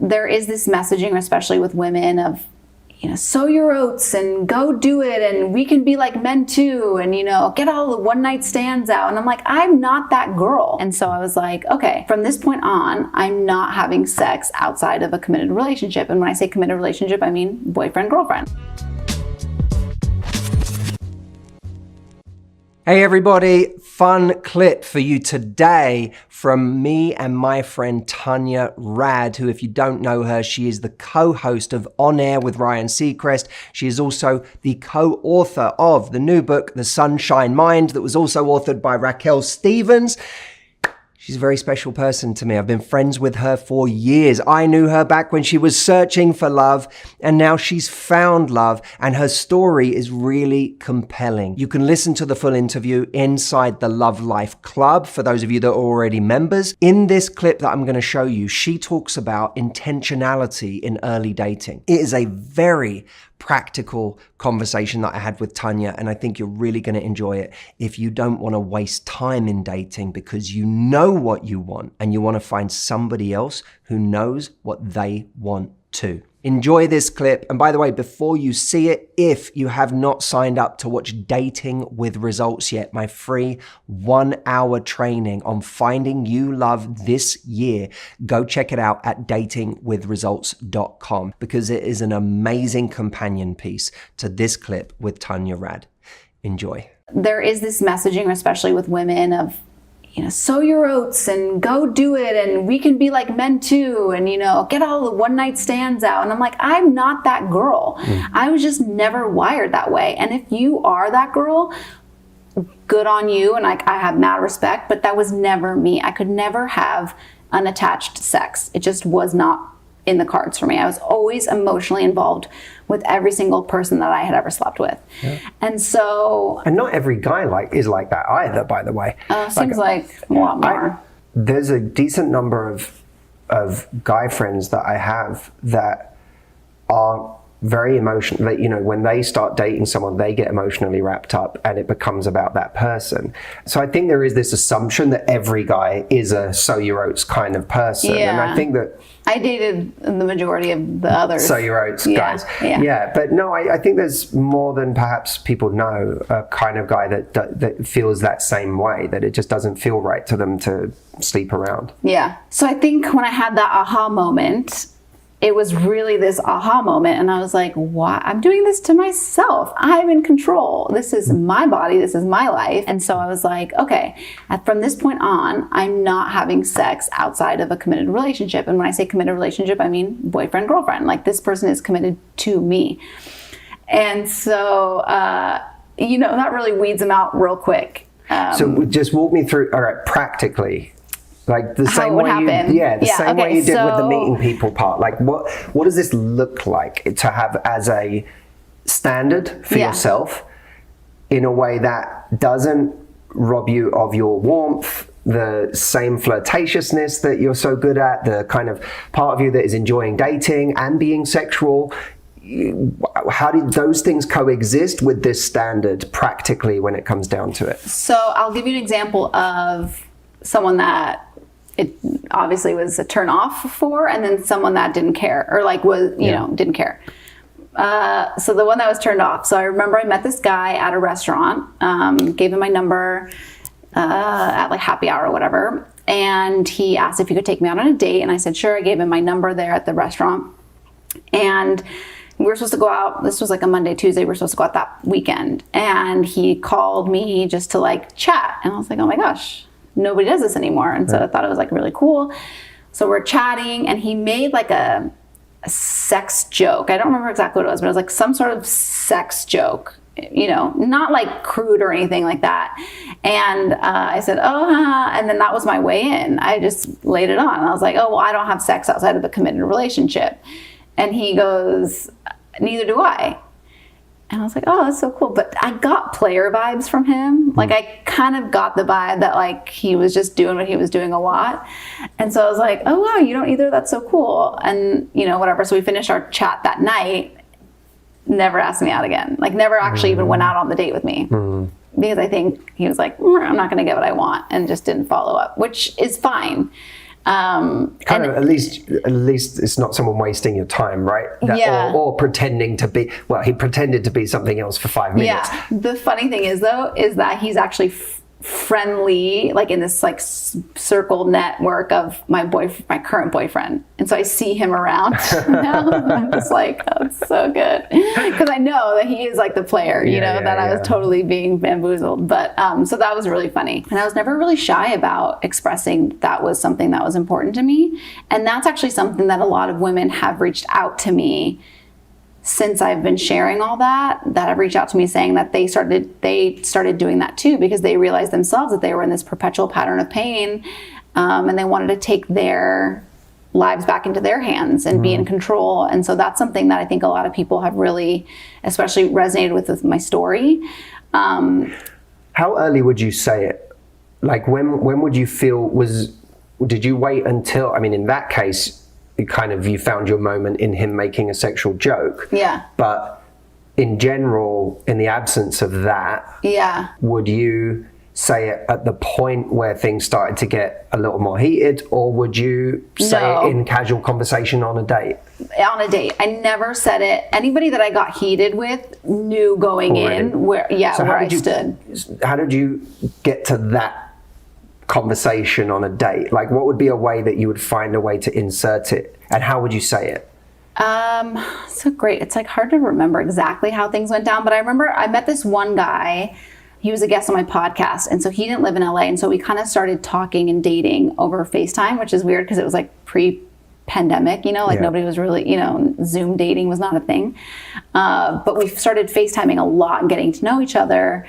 There is this messaging, especially with women, of, sow your oats and go do it, and we can be like men too, and, get all the one night stands out. And I'm like, I'm not that girl. And so I was like, okay, from this point on, I'm not having sex outside of a committed relationship. And when I say committed relationship, I mean boyfriend, girlfriend. Hey everybody, fun clip for you today from me and my friend Tanya Rad, who, if you don't know her, she is the co-host of On Air with Ryan Seacrest. She is also the co-author of the new book, The Sunshine Mind, that was also authored by Raquel Stevens. She's a very special person to me. I've been friends with her for years. I knew her back when she was searching for love, and now she's found love, and her story is really compelling. You can listen to the full interview inside the Love Life Club for those of you that are already members. In this clip that I'm going to show you, she talks about intentionality in early dating. It is a very practical conversation that I had with Tanya, and I think you're really going to enjoy it if you don't want to waste time in dating because you know what you want and you want to find somebody else who knows what they want too. Enjoy this clip. And by the way, before you see it, if you have not signed up to watch Dating with Results yet, my free 1-hour training on finding you love this year, go check it out at datingwithresults.com because it is an amazing companion piece to this clip with Tanya Rad. Enjoy. There is this messaging, especially with women, of, sow your oats and go do it, and we can be like men too, and, get all the one night stands out. And I'm like, I'm not that girl. I was just never wired that way. And if you are that girl, good on you. And I have mad respect, but that was never me. I could never have unattached sex. It just was not in the cards for me. I was always emotionally involved with every single person that I had ever slept with. Yeah. And not every guy is like that either, by the way. Seems like a lot more. There's a decent number of guy friends that I have that are very emotional. When they start dating someone, they get emotionally wrapped up and it becomes about that person. So I think there is this assumption that every guy is a sow your oats kind of person. Yeah. And I think that I dated the majority of the others. Sow your oats guys. Yeah. But no, I think there's more than perhaps people know, a kind of guy that feels that same way, that it just doesn't feel right to them to sleep around. Yeah. So I think when I had that aha moment, it was really this aha moment, and I was like, why? I'm doing this to myself. I'm in control. This is my body. This is my life. And so I was like, okay, from this point on, I'm not having sex outside of a committed relationship. And when I say committed relationship, I mean boyfriend, girlfriend. Like, this person is committed to me. And so, that really weeds them out real quick. So just walk me through, all right, practically. Like the same way you did with the meeting people part. Like what does this look like to have as a standard for yourself in a way that doesn't rob you of your warmth, the same flirtatiousness that you're so good at, the kind of part of you that is enjoying dating and being sexual? How did those things coexist with this standard practically when it comes down to it? So I'll give you an example of someone that it obviously was a turn off for, and then someone that didn't care, or didn't care. So the one that was turned off. So I remember I met this guy at a restaurant, gave him my number at like happy hour or whatever. And he asked if he could take me out on a date. And I said, sure. I gave him my number there at the restaurant. And we were supposed to go out. This was like a Monday, Tuesday. We were supposed to go out that weekend. And he called me just to like chat. And I was like, oh my gosh, nobody does this anymore. And so I thought it was like really cool. So we're chatting, and he made like a sex joke. I don't remember exactly what it was, but it was like some sort of sex joke, not like crude or anything like that. And I said, and then that was my way in. I just laid it on. I was like, oh, well, I don't have sex outside of a committed relationship. And he goes, neither do I. And I was like, oh, that's so cool. But I got player vibes from him. Like, I kind of got the vibe that like he was just doing what he was doing a lot. And so I was like, oh, wow, you don't either. That's so cool. And, whatever. So we finished our chat that night. Never asked me out again. Like, never actually even went out on the date with me. Because I think he was like, I'm not going to get what I want. And just didn't follow up, which is fine. Kind of, at least it's not someone wasting your time, right? Or pretending to be, well, he pretended to be something else for 5 minutes. Yeah. The funny thing is, though, is that he's actually friendly, like in this like circle network of my current boyfriend. And so I see him around now. I'm just like, oh, it's so good. Because I know that he is like the player, I was totally being bamboozled. But so that was really funny. And I was never really shy about expressing that was something that was important to me. And that's actually something that a lot of women have reached out to me since I've been sharing all that have reached out to me saying that they started doing that too, because they realized themselves that they were in this perpetual pattern of pain, and they wanted to take their lives back into their hands and be in control. And so that's something that I think a lot of people have really, especially resonated with my story. How early would you say it? Like when would you feel did you wait until, I mean, in that case, you found your moment in him making a sexual joke. Yeah. But in general, in the absence of that, would you say it at the point where things started to get a little more heated, or would you say it in casual conversation on a date? On a date. I never said it. Anybody that I got heated with knew going in where I stood. How did you get to that conversation on a date? Like, what would be a way that you would find a way to insert it, and how would you say it? So great. It's like hard to remember exactly how things went down, but I remember I met this one guy. He was a guest on my podcast, and so he didn't live in LA, and so we kind of started talking and dating over FaceTime, which is weird because it was like pre-pandemic, nobody was really, Zoom dating was not a thing. But we started FaceTiming a lot and getting to know each other.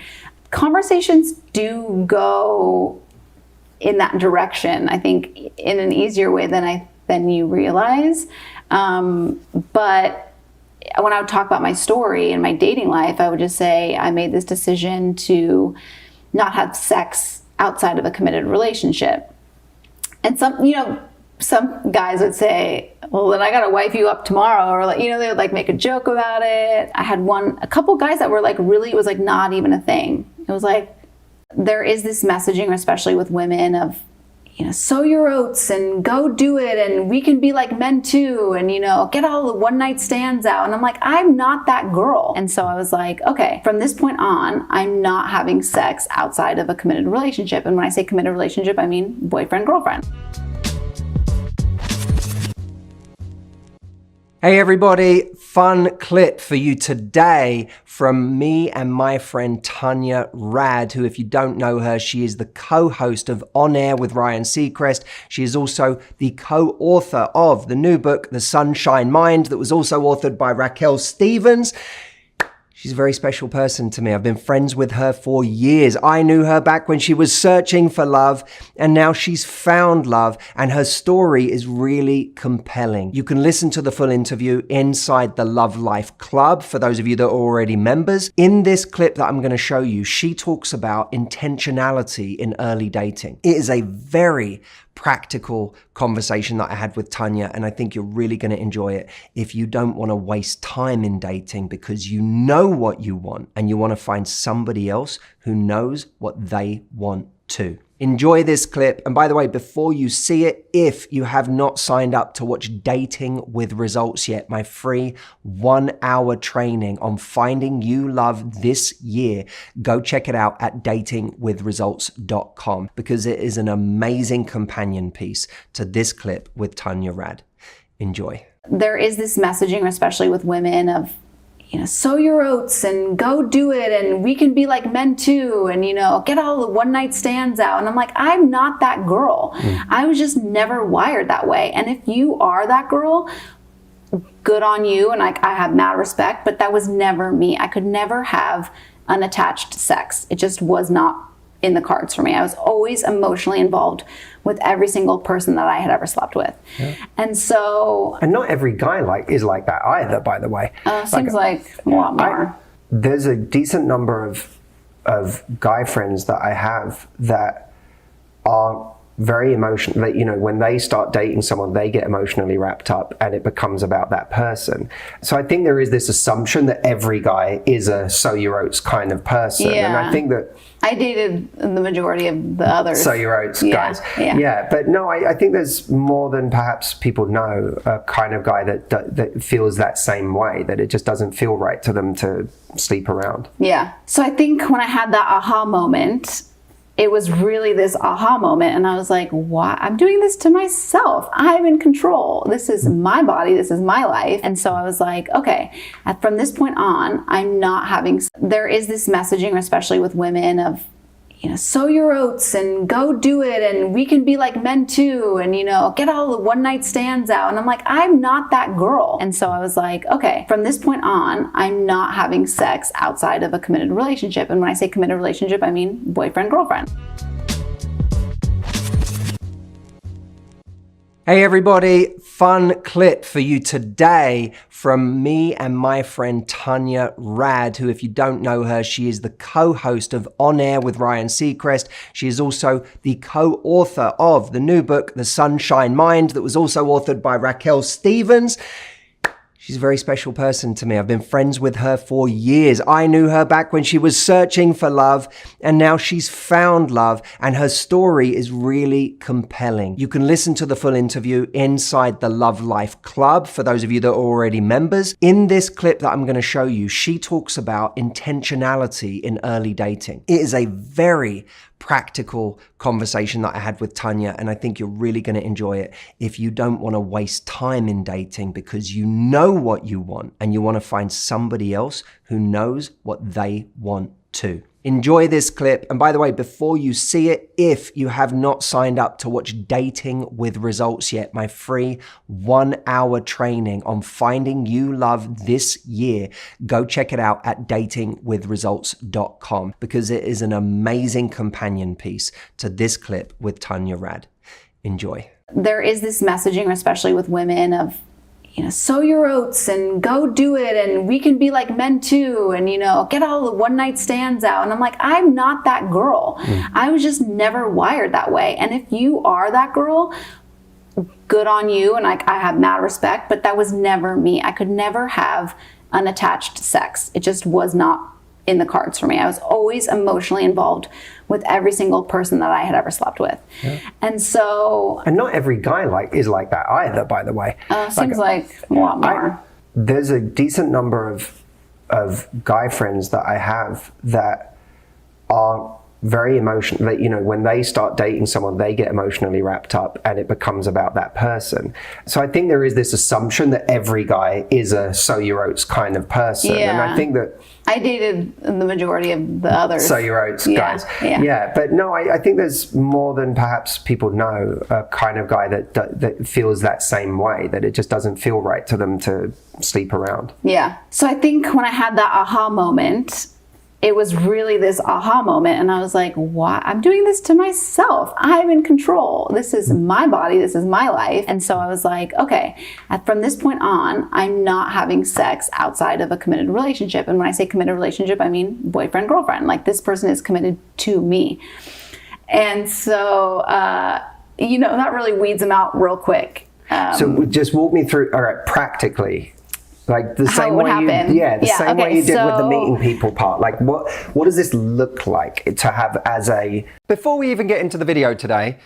Conversations do go in that direction, I think, in an easier way than you realize. But when I would talk about my story and my dating life, I would just say I made this decision to not have sex outside of a committed relationship. And some guys would say, well, then I got to wife you up tomorrow, or they would like make a joke about it. I had a couple guys that were like, really, it was like not even a thing. It was like, there is this messaging, especially with women, of, sow your oats and go do it, and we can be like men too, and, get all the one night stands out. And I'm like, I'm not that girl. And so I was like, okay, from this point on, I'm not having sex outside of a committed relationship. And when I say committed relationship, I mean boyfriend, girlfriend. Hey everybody, fun clip for you today from me and my friend Tanya Rad, who, if you don't know her, she is the co-host of On Air with Ryan Seacrest. She is also the co-author of the new book, The Sunshine Mind, that was also authored by Raquel Stevens. She's a very special person to me. I've been friends with her for years. I knew her back when she was searching for love, and now she's found love, and her story is really compelling. You can listen to the full interview inside the Love Life Club for those of you that are already members. In this clip that I'm going to show you, she talks about intentionality in early dating. It is a very practical conversation that I had with Tanya, and I think you're really going to enjoy it if you don't want to waste time in dating because you know what you want and you want to find somebody else who knows what they want too. Enjoy this clip. And by the way, before you see it, if you have not signed up to watch Dating with Results yet, my free 1-hour training on finding you love this year, go check it out at datingwithresults.com, because it is an amazing companion piece to this clip with Tanya Rad. Enjoy. There is this messaging, especially with women, of, sow your oats and go do it, and we can be like men too, and, get all the one night stands out. And I'm like, I'm not that girl. I was just never wired that way. And if you are that girl, good on you. And I have mad respect, but that was never me. I could never have unattached sex. It just was not in the cards for me. I was always emotionally involved with every single person that I had ever slept with. Yeah. And not every guy is like that either, by the way. Seems like a lot more. There's a decent number of guy friends that I have that are very emotional, you know, when they start dating someone, they get emotionally wrapped up and it becomes about that person. So I think there is this assumption that every guy is a so your oats kind of person. And I think that I dated the majority of the others. So your oats guys. Yeah. But no, I think there's more than perhaps people know, a kind of guy that feels that same way, that it just doesn't feel right to them to sleep around. Yeah. So I think when I had that aha moment, it was really this aha moment. And I was like, why? I'm doing this to myself. I'm in control. This is my body. This is my life. And so I was like, okay, from this point on, I'm not having, there is this messaging, especially with women, of, you know, sow your oats and go do it. And we can be like men too. And, you know, get all the one night stands out. And I'm like, I'm not that girl. And so I was like, okay, from this point on, I'm not having sex outside of a committed relationship. And when I say committed relationship, I mean boyfriend, girlfriend. Hey everybody, fun clip for you today from me and my friend Tanya Rad, who, if you don't know her, she is the co-host of On Air with Ryan Seacrest. She is also the co-author of the new book, The Sunshine Mind, that was also authored by Raquel Stevens. She's a very special person to me. I've been friends with her for years. I knew her back when she was searching for love, and now she's found love, and her story is really compelling. You can listen to the full interview inside the Love Life Club for those of you that are already members. In this clip that I'm going to show you, she talks about intentionality in early dating. It is a very practical conversation that I had with Tanya, and I think you're really going to enjoy it if you don't want to waste time in dating because you know what you want and you want to find somebody else who knows what they want too. Enjoy this clip. And by the way, before you see it, if you have not signed up to watch Dating with Results yet, my free 1-hour training on finding you love this year, go check it out at datingwithresults.com because it is an amazing companion piece to this clip with Tanya Rad. Enjoy. There is this messaging, especially with women, of, you know, sow your oats and go do it. And we can be like men too. And, you know, get all the one night stands out. And I'm like, I'm not that girl. I was just never wired that way. And if you are that girl, good on you. And I have mad respect, but that was never me. I could never have unattached sex. It just was not in the cards for me. I was always emotionally involved with every single person that I had ever slept with. And so... And not every guy is like that either, by the way. Seems like a lot more. There's a decent number of guy friends that I have that are very emotional, that, you know, when they start dating someone, they get emotionally wrapped up and it becomes about that person. So I think there is this assumption that every guy is a sow your oats kind of person. And I think that I dated the majority of the others. So your oats guys. But no, I think there's more than perhaps people know, a kind of guy that feels that same way, that it just doesn't feel right to them to sleep around. Yeah. So I think when I had that aha moment, it was really this aha moment. And I was like, why? I'm doing this to myself. I'm in control. This is my body. This is my life. And so I was like, okay, from this point on, I'm not having sex outside of a committed relationship. And when I say committed relationship, I mean boyfriend, girlfriend. Like, this person is committed to me. And so, you know, that really weeds them out real quick. So just walk me through, all right, practically. Like the same way you, same way you did with the meeting people part. Like what does this look like to have as a... Before we even get into the video today,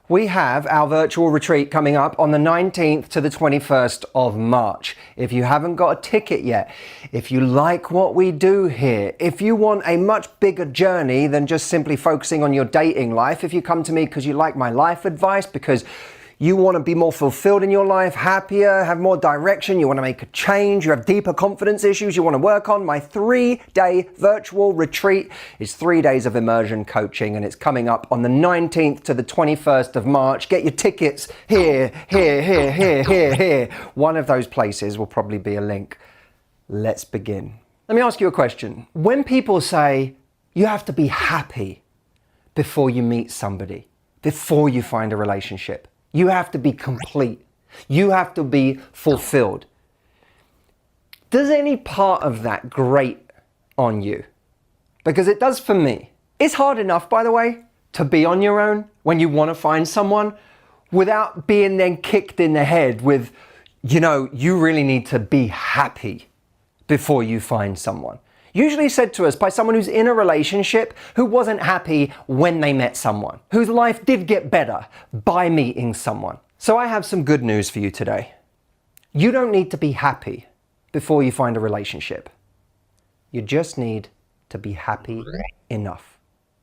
we have our virtual retreat coming up on the 19th to the 21st of March. If you haven't got a ticket yet, if you like what we do here, if you want a much bigger journey than just simply focusing on your dating life, if you come to me because you like my life advice, because you want to be more fulfilled in your life, happier, have more direction, you want to make a change, you have deeper confidence issues you want to work on, my 3-day virtual retreat is 3 days of immersion coaching, and it's coming up on the 19th to the 21st of March. Get your tickets here. One of those places will probably be a link. Let's begin. Let me ask you a question. When people say you have to be happy before you meet somebody, before you find a relationship, you have to be complete. You have to be fulfilled. Does any part of that grate on you? Because it does for me. It's hard enough, by the way, to be on your own when you want to find someone without being then kicked in the head with, you really need to be happy before you find someone. Usually said to us by someone who's in a relationship who wasn't happy when they met someone, whose life did get better by meeting someone. So I have some good news for you today. You don't need to be happy before you find a relationship. You just need to be happy enough.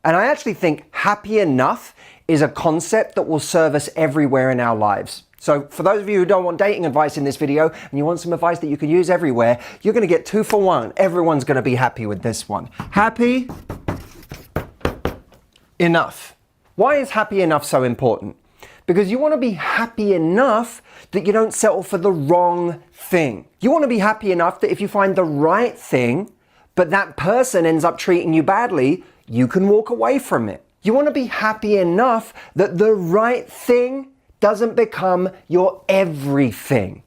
And I actually think happy enough is a concept that will serve us everywhere in our lives. So for those of you who don't want dating advice in this video and you want some advice that you can use everywhere, you're going to get 2 for 1. Everyone's going to be happy with this one. Happy enough. Why is happy enough so important? Because you want to be happy enough that you don't settle for the wrong thing. You want to be happy enough that if you find the right thing, but that person ends up treating you badly, you can walk away from it. You want to be happy enough that the right thing doesn't become your everything.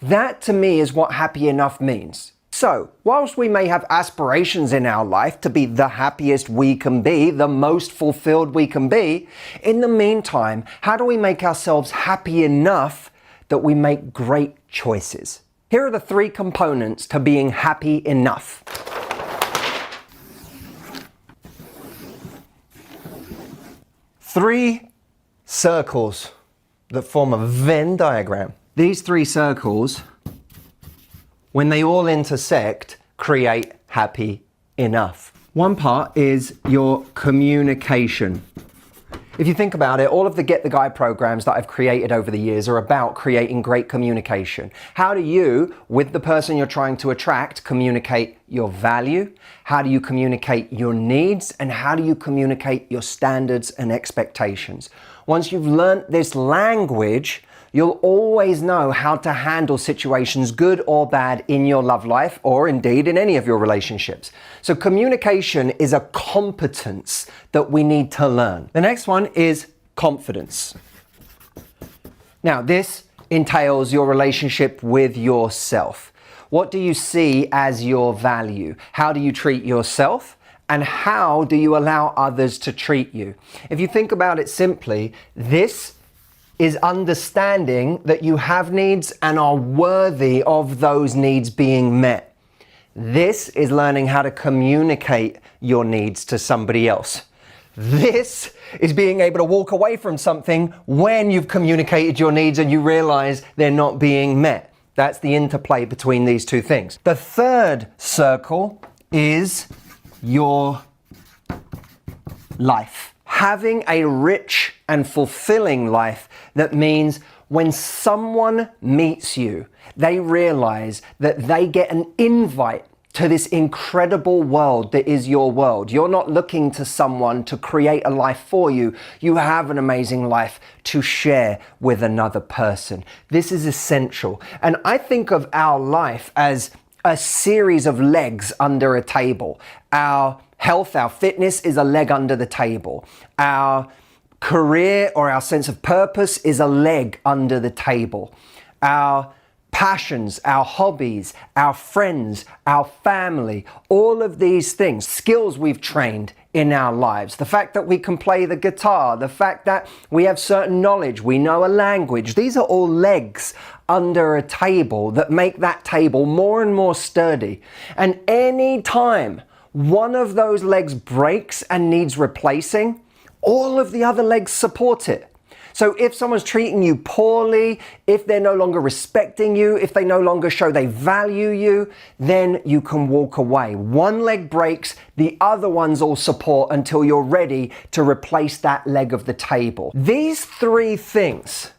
That to me is what happy enough means. So, whilst we may have aspirations in our life to be the happiest we can be, the most fulfilled we can be, in the meantime, how do we make ourselves happy enough that we make great choices? Here are the 3 components to being happy enough. 3 circles that form a Venn diagram. These 3 circles, when they all intersect, create happy enough. One part is your communication. If you think about it, all of the Get the Guy programs that I've created over the years are about creating great communication. How do you, with the person you're trying to attract, communicate your value? How do you communicate your needs? And how do you communicate your standards and expectations? Once you've learned this language, you'll always know how to handle situations, good or bad, in your love life or indeed in any of your relationships. So communication is a competence that we need to learn. The next one is confidence. Now, this entails your relationship with yourself. What do you see as your value? How do you treat yourself? And how do you allow others to treat you? If you think about it simply, this is understanding that you have needs and are worthy of those needs being met. This is learning how to communicate your needs to somebody else. This is being able to walk away from something when you've communicated your needs and you realize they're not being met. That's the interplay between these 2 things. The 3rd circle is your life. Having a rich and fulfilling life that means when someone meets you, they realize that they get an invite to this incredible world that is your world. You're not looking to someone to create a life for you. You have an amazing life to share with another person. This is essential. And I think of our life as a series of legs under a table. Our health, our fitness is a leg under the table. Our career or our sense of purpose is a leg under the table. Our passions, our hobbies, our friends, our family, all of these things, skills we've trained in our lives, the fact that we can play the guitar, the fact that we have certain knowledge, we know a language, these are all legs under a table that make that table more and more sturdy. And any time one of those legs breaks and needs replacing, all of the other legs support it. So if someone's treating you poorly, if they're no longer respecting you, if they no longer show they value you, then you can walk away. One leg breaks, the other ones all support until you're ready to replace that leg of the table. These 3 things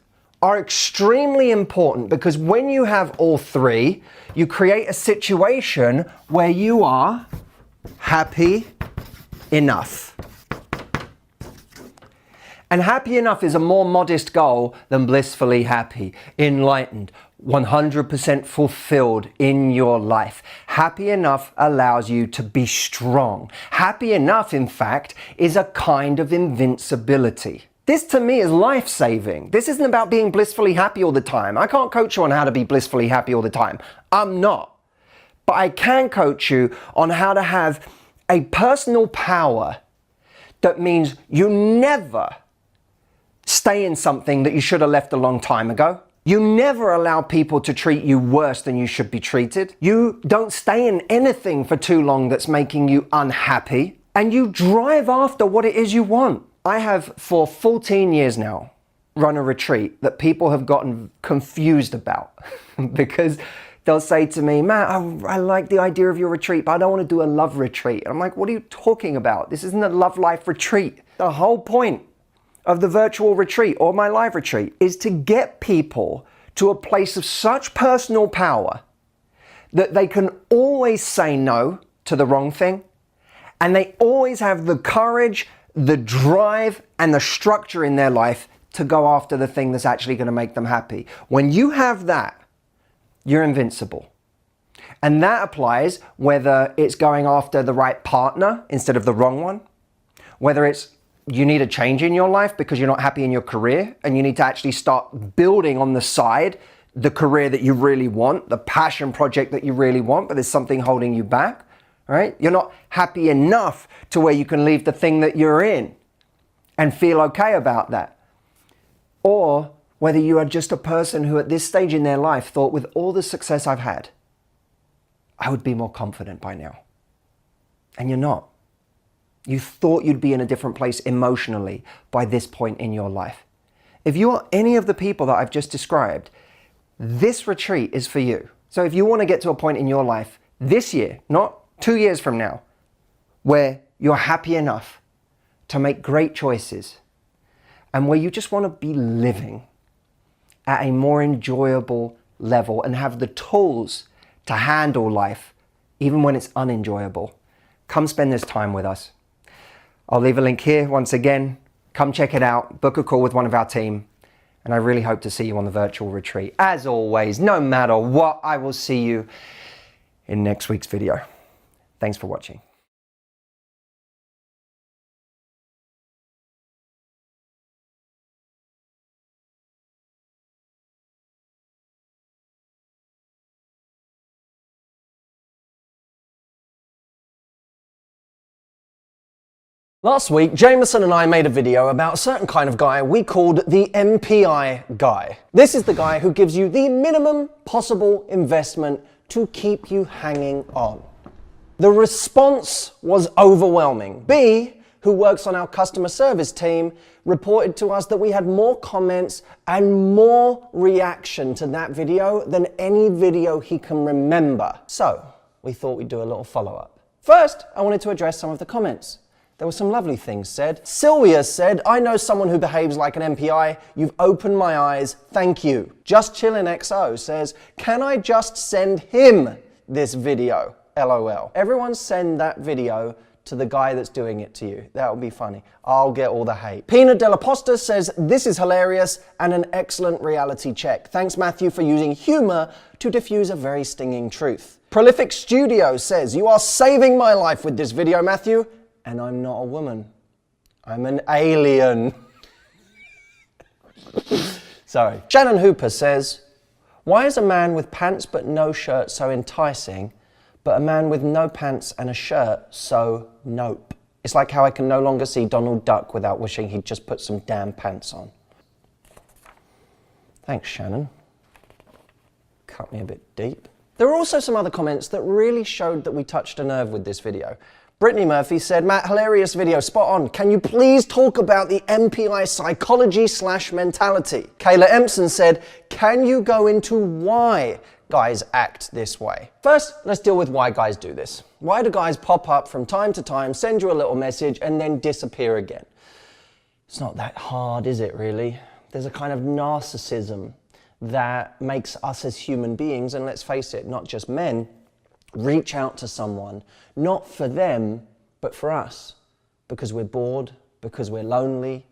are extremely important because when you have all 3, you create a situation where you are happy enough. And happy enough is a more modest goal than blissfully happy, enlightened, 100% fulfilled in your life. Happy enough allows you to be strong. Happy enough, in fact, is a kind of invincibility. This to me is life-saving. This isn't about being blissfully happy all the time. I can't coach you on how to be blissfully happy all the time. I'm not. But I can coach you on how to have a personal power that means you never stay in something that you should have left a long time ago. You never allow people to treat you worse than you should be treated. You don't stay in anything for too long that's making you unhappy. And you drive after what it is you want. I have, for 14 years now, run a retreat that people have gotten confused about because they'll say to me, Matt, I like the idea of your retreat, but I don't want to do a love retreat. And I'm like, what are you talking about? This isn't a love life retreat. The whole point of the virtual retreat or my live retreat is to get people to a place of such personal power that they can always say no to the wrong thing. And they always have the courage, the drive, and the structure in their life to go after the thing that's actually going to make them happy. When you have that, you're invincible. And that applies whether it's going after the right partner instead of the wrong one, whether it's you need a change in your life because you're not happy in your career and you need to actually start building on the side the career that you really want, the passion project that you really want, but there's something holding you back, right? You're not happy enough to where you can leave the thing that you're in and feel okay about that. Or whether you are just a person who at this stage in their life thought, with all the success I've had, I would be more confident by now. And you're not. You thought you'd be in a different place emotionally by this point in your life. If you are any of the people that I've just described, this retreat is for you. So if you want to get to a point in your life this year, not 2 years from now, where you're happy enough to make great choices and where you just want to be living at a more enjoyable level and have the tools to handle life, even when it's unenjoyable, come spend this time with us. I'll leave a link here once again. Come check it out, book a call with one of our team, and I really hope to see you on the virtual retreat. As always, no matter what, I will see you in next week's video. Thanks for watching. Last week, Jameson and I made a video about a certain kind of guy we called the MPI guy. This is the guy who gives you the minimum possible investment to keep you hanging on. The response was overwhelming. B, who works on our customer service team, reported to us that we had more comments and more reaction to that video than any video he can remember. So, we thought we'd do a little follow-up. First, I wanted to address some of the comments. There were some lovely things said. Sylvia said, I know someone who behaves like an MPI. You've opened my eyes. Thank you. Just Chillin' XO says, can I just send him this video? LOL. Everyone send that video to the guy that's doing it to you. That would be funny. I'll get all the hate. Pina Della Posta says, this is hilarious and an excellent reality check. Thanks, Matthew, for using humor to diffuse a very stinging truth. Prolific Studio says, you are saving my life with this video, Matthew. And I'm not a woman. I'm an alien. Sorry. Shannon Hooper says, why is a man with pants but no shirt so enticing, but a man with no pants and a shirt so nope? It's like how I can no longer see Donald Duck without wishing he'd just put some damn pants on. Thanks, Shannon. Cut me a bit deep. There were also some other comments that really showed that we touched a nerve with this video. Brittany Murphy said, Matt, hilarious video, spot on. Can you please talk about the MPI psychology/mentality? Kayla Empson said, can you go into why guys act this way? First, let's deal with why guys do this. Why do guys pop up from time to time, send you a little message, and then disappear again? It's not that hard, is it really? There's a kind of narcissism that makes us as human beings, and let's face it, not just men, reach out to someone, not for them, but for us, because we're bored, because we're lonely,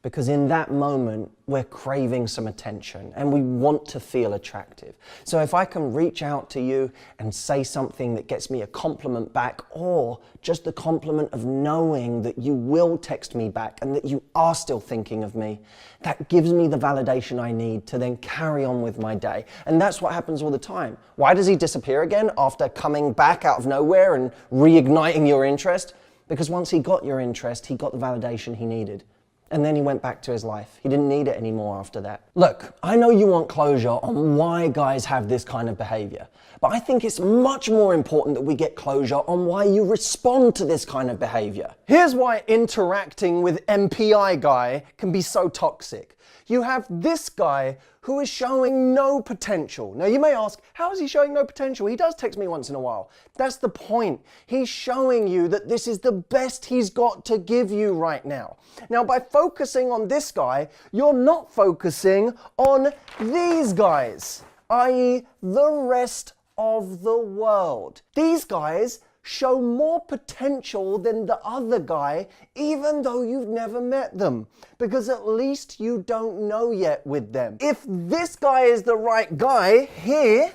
because in that moment, we're craving some attention and we want to feel attractive. So if I can reach out to you and say something that gets me a compliment back, or just the compliment of knowing that you will text me back and that you are still thinking of me, that gives me the validation I need to then carry on with my day. And that's what happens all the time. Why does he disappear again after coming back out of nowhere and reigniting your interest? Because once he got your interest, he got the validation he needed. And then he went back to his life. He didn't need it anymore after that. Look, I know you want closure on why guys have this kind of behavior, but I think it's much more important that we get closure on why you respond to this kind of behavior. Here's why interacting with MPI guy can be so toxic. You have this guy who is showing no potential. Now you may ask, how is he showing no potential? He does text me once in a while. That's the point. He's showing you that this is the best he's got to give you right now. Now by focusing on this guy, you're not focusing on these guys, i.e. the rest of the world. These guys show more potential than the other guy, even though you've never met them, because at least you don't know yet with them. If this guy is the right guy here,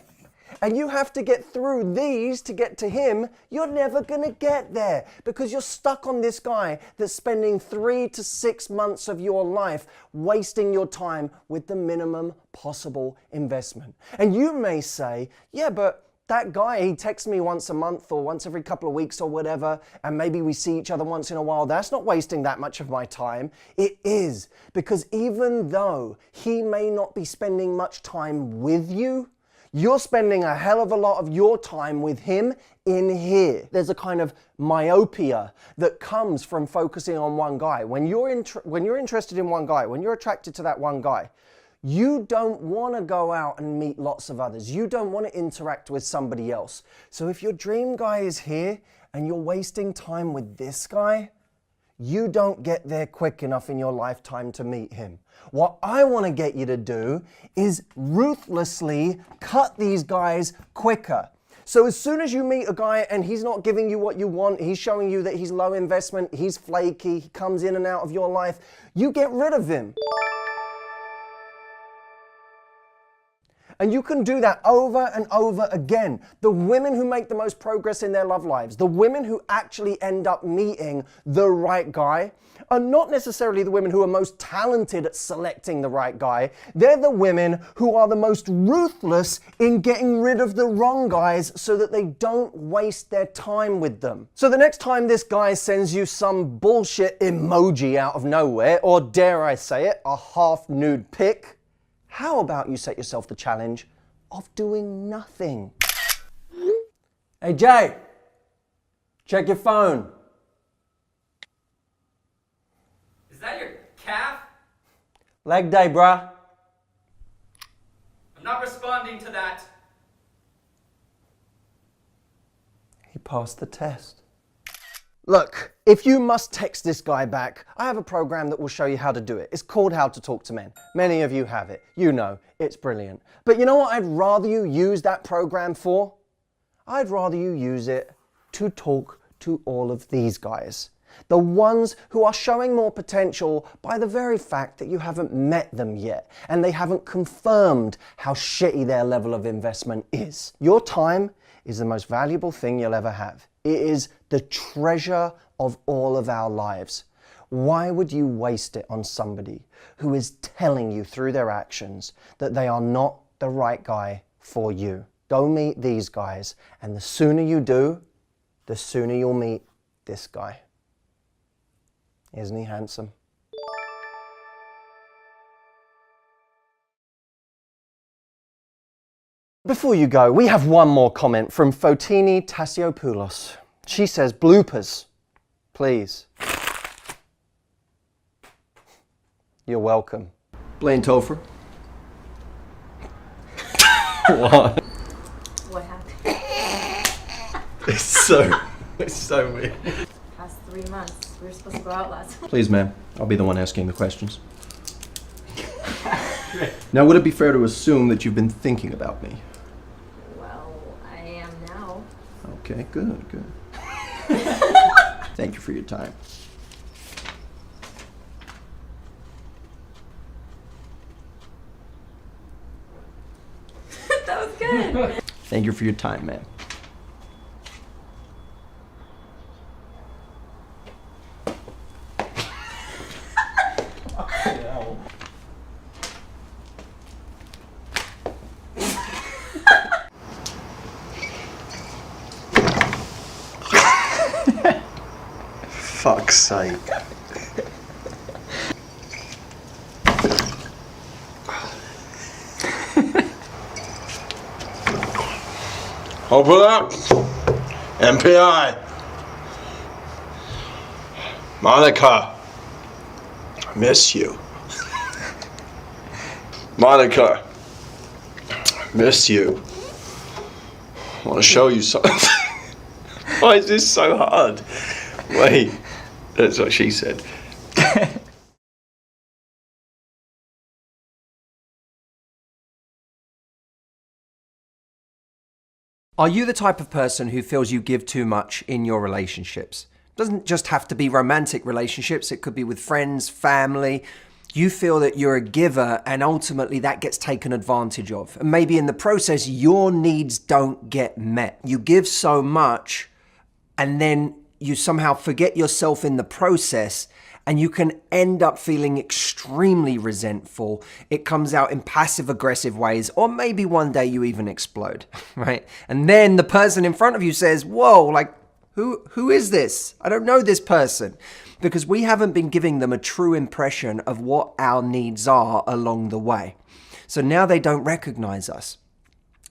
and you have to get through these to get to him, you're never gonna get there because you're stuck on this guy that's spending 3 to 6 months of your life wasting your time with the minimum possible investment. And you may say, yeah, but that guy, he texts me once a month or once every couple of weeks or whatever, and maybe we see each other once in a while. That's not wasting that much of my time. It is, because even though he may not be spending much time with you, you're spending a hell of a lot of your time with him in here. There's a kind of myopia that comes from focusing on one guy. When you're interested in one guy, when you're attracted to that one guy, you don't want to go out and meet lots of others. You don't want to interact with somebody else. So if your dream guy is here and you're wasting time with this guy, you don't get there quick enough in your lifetime to meet him. What I want to get you to do is ruthlessly cut these guys quicker. So as soon as you meet a guy and he's not giving you what you want, he's showing you that he's low investment, he's flaky, he comes in and out of your life, you get rid of him. And you can do that over and over again. The women who make the most progress in their love lives, the women who actually end up meeting the right guy, are not necessarily the women who are most talented at selecting the right guy. They're the women who are the most ruthless in getting rid of the wrong guys so that they don't waste their time with them. So the next time this guy sends you some bullshit emoji out of nowhere, or dare I say it, a half-nude pic, how about you set yourself the challenge of doing nothing? Hey Jay, check your phone. Is that your calf? Leg day, bruh. I'm not responding to that. He passed the test. Look, if you must text this guy back, I have a program that will show you how to do it. It's called How to Talk to Men. Many of you have it. You know, it's brilliant. But you know what I'd rather you use that program for? I'd rather you use it to talk to all of these guys. The ones who are showing more potential by the very fact that you haven't met them yet and they haven't confirmed how shitty their level of investment is. Your time is the most valuable thing you'll ever have. It is the treasure of all of our lives. Why would you waste it on somebody who is telling you through their actions that they are not the right guy for you? Go meet these guys, and the sooner you do, the sooner you'll meet this guy. Isn't he handsome? Before you go, we have one more comment from Fotini Tassiopoulos. She says, bloopers, please. You're welcome. Blaine Topher. What? What happened? It's so weird. Past 3 months. We were supposed to go out last week. Please, ma'am, I'll be the one asking the questions. Now, would it be fair to assume that you've been thinking about me? Well, I am now. Okay, good. Thank you for your time. That was good. Thank you for your time, ma'am. Fuck's sake. Open up. MPI. Monica. I miss you. Monica. I miss you. I want to show you something. Why is this so hard? Wait. That's what she said. Are you the type of person who feels you give too much in your relationships? Doesn't just have to be romantic relationships, it could be with friends, family. You feel that you're a giver and ultimately that gets taken advantage of. And maybe in the process, your needs don't get met. You give so much and then you somehow forget yourself in the process and you can end up feeling extremely resentful. It comes out in passive aggressive ways, or maybe one day you even explode, right? And then the person in front of you says, whoa, like, who is this? I don't know this person. Because we haven't been giving them a true impression of what our needs are along the way. So now they don't recognize us.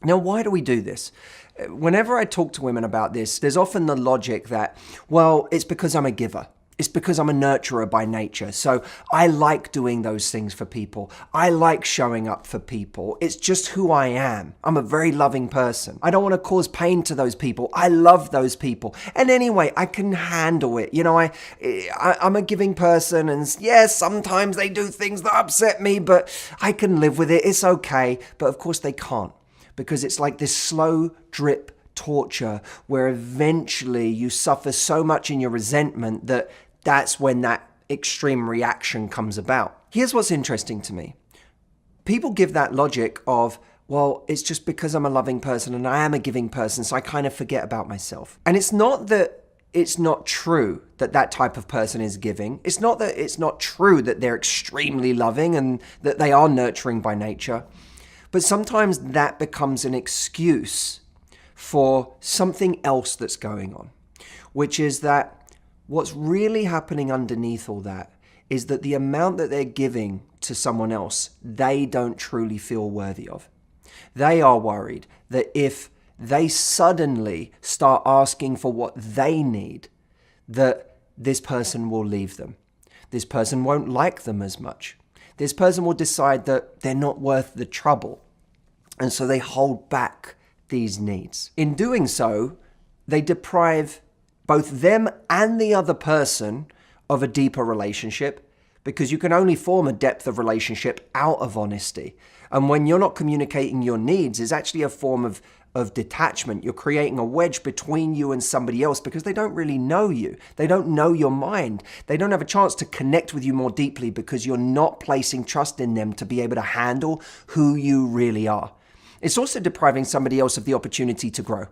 Now, why do we do this? Whenever I talk to women about this, there's often the logic that, well, it's because I'm a giver. It's because I'm a nurturer by nature. So I like doing those things for people. I like showing up for people. It's just who I am. I'm a very loving person. I don't want to cause pain to those people. I love those people. And anyway, I can handle it. You know, I'm a giving person, and yes, sometimes they do things that upset me, but I can live with it. It's okay. But of course they can't, because it's like this slow drip torture where eventually you suffer so much in your resentment that that's when that extreme reaction comes about. Here's what's interesting to me. People give that logic of, well, it's just because I'm a loving person and I am a giving person, so I kind of forget about myself. And it's not that it's not true that that type of person is giving. It's not that it's not true that they're extremely loving and that they are nurturing by nature. But sometimes that becomes an excuse for something else that's going on, which is that what's really happening underneath all that is that the amount that they're giving to someone else, they don't truly feel worthy of. They are worried that if they suddenly start asking for what they need, that this person will leave them. This person won't like them as much. This person will decide that they're not worth the trouble. And so they hold back these needs. In doing so, they deprive both them and the other person of a deeper relationship, because you can only form a depth of relationship out of honesty. And when you're not communicating your needs, it's actually a form of detachment. You're creating a wedge between you and somebody else because they don't really know you. They don't know your mind. They don't have a chance to connect with you more deeply because you're not placing trust in them to be able to handle who you really are. It's also depriving somebody else of the opportunity to grow.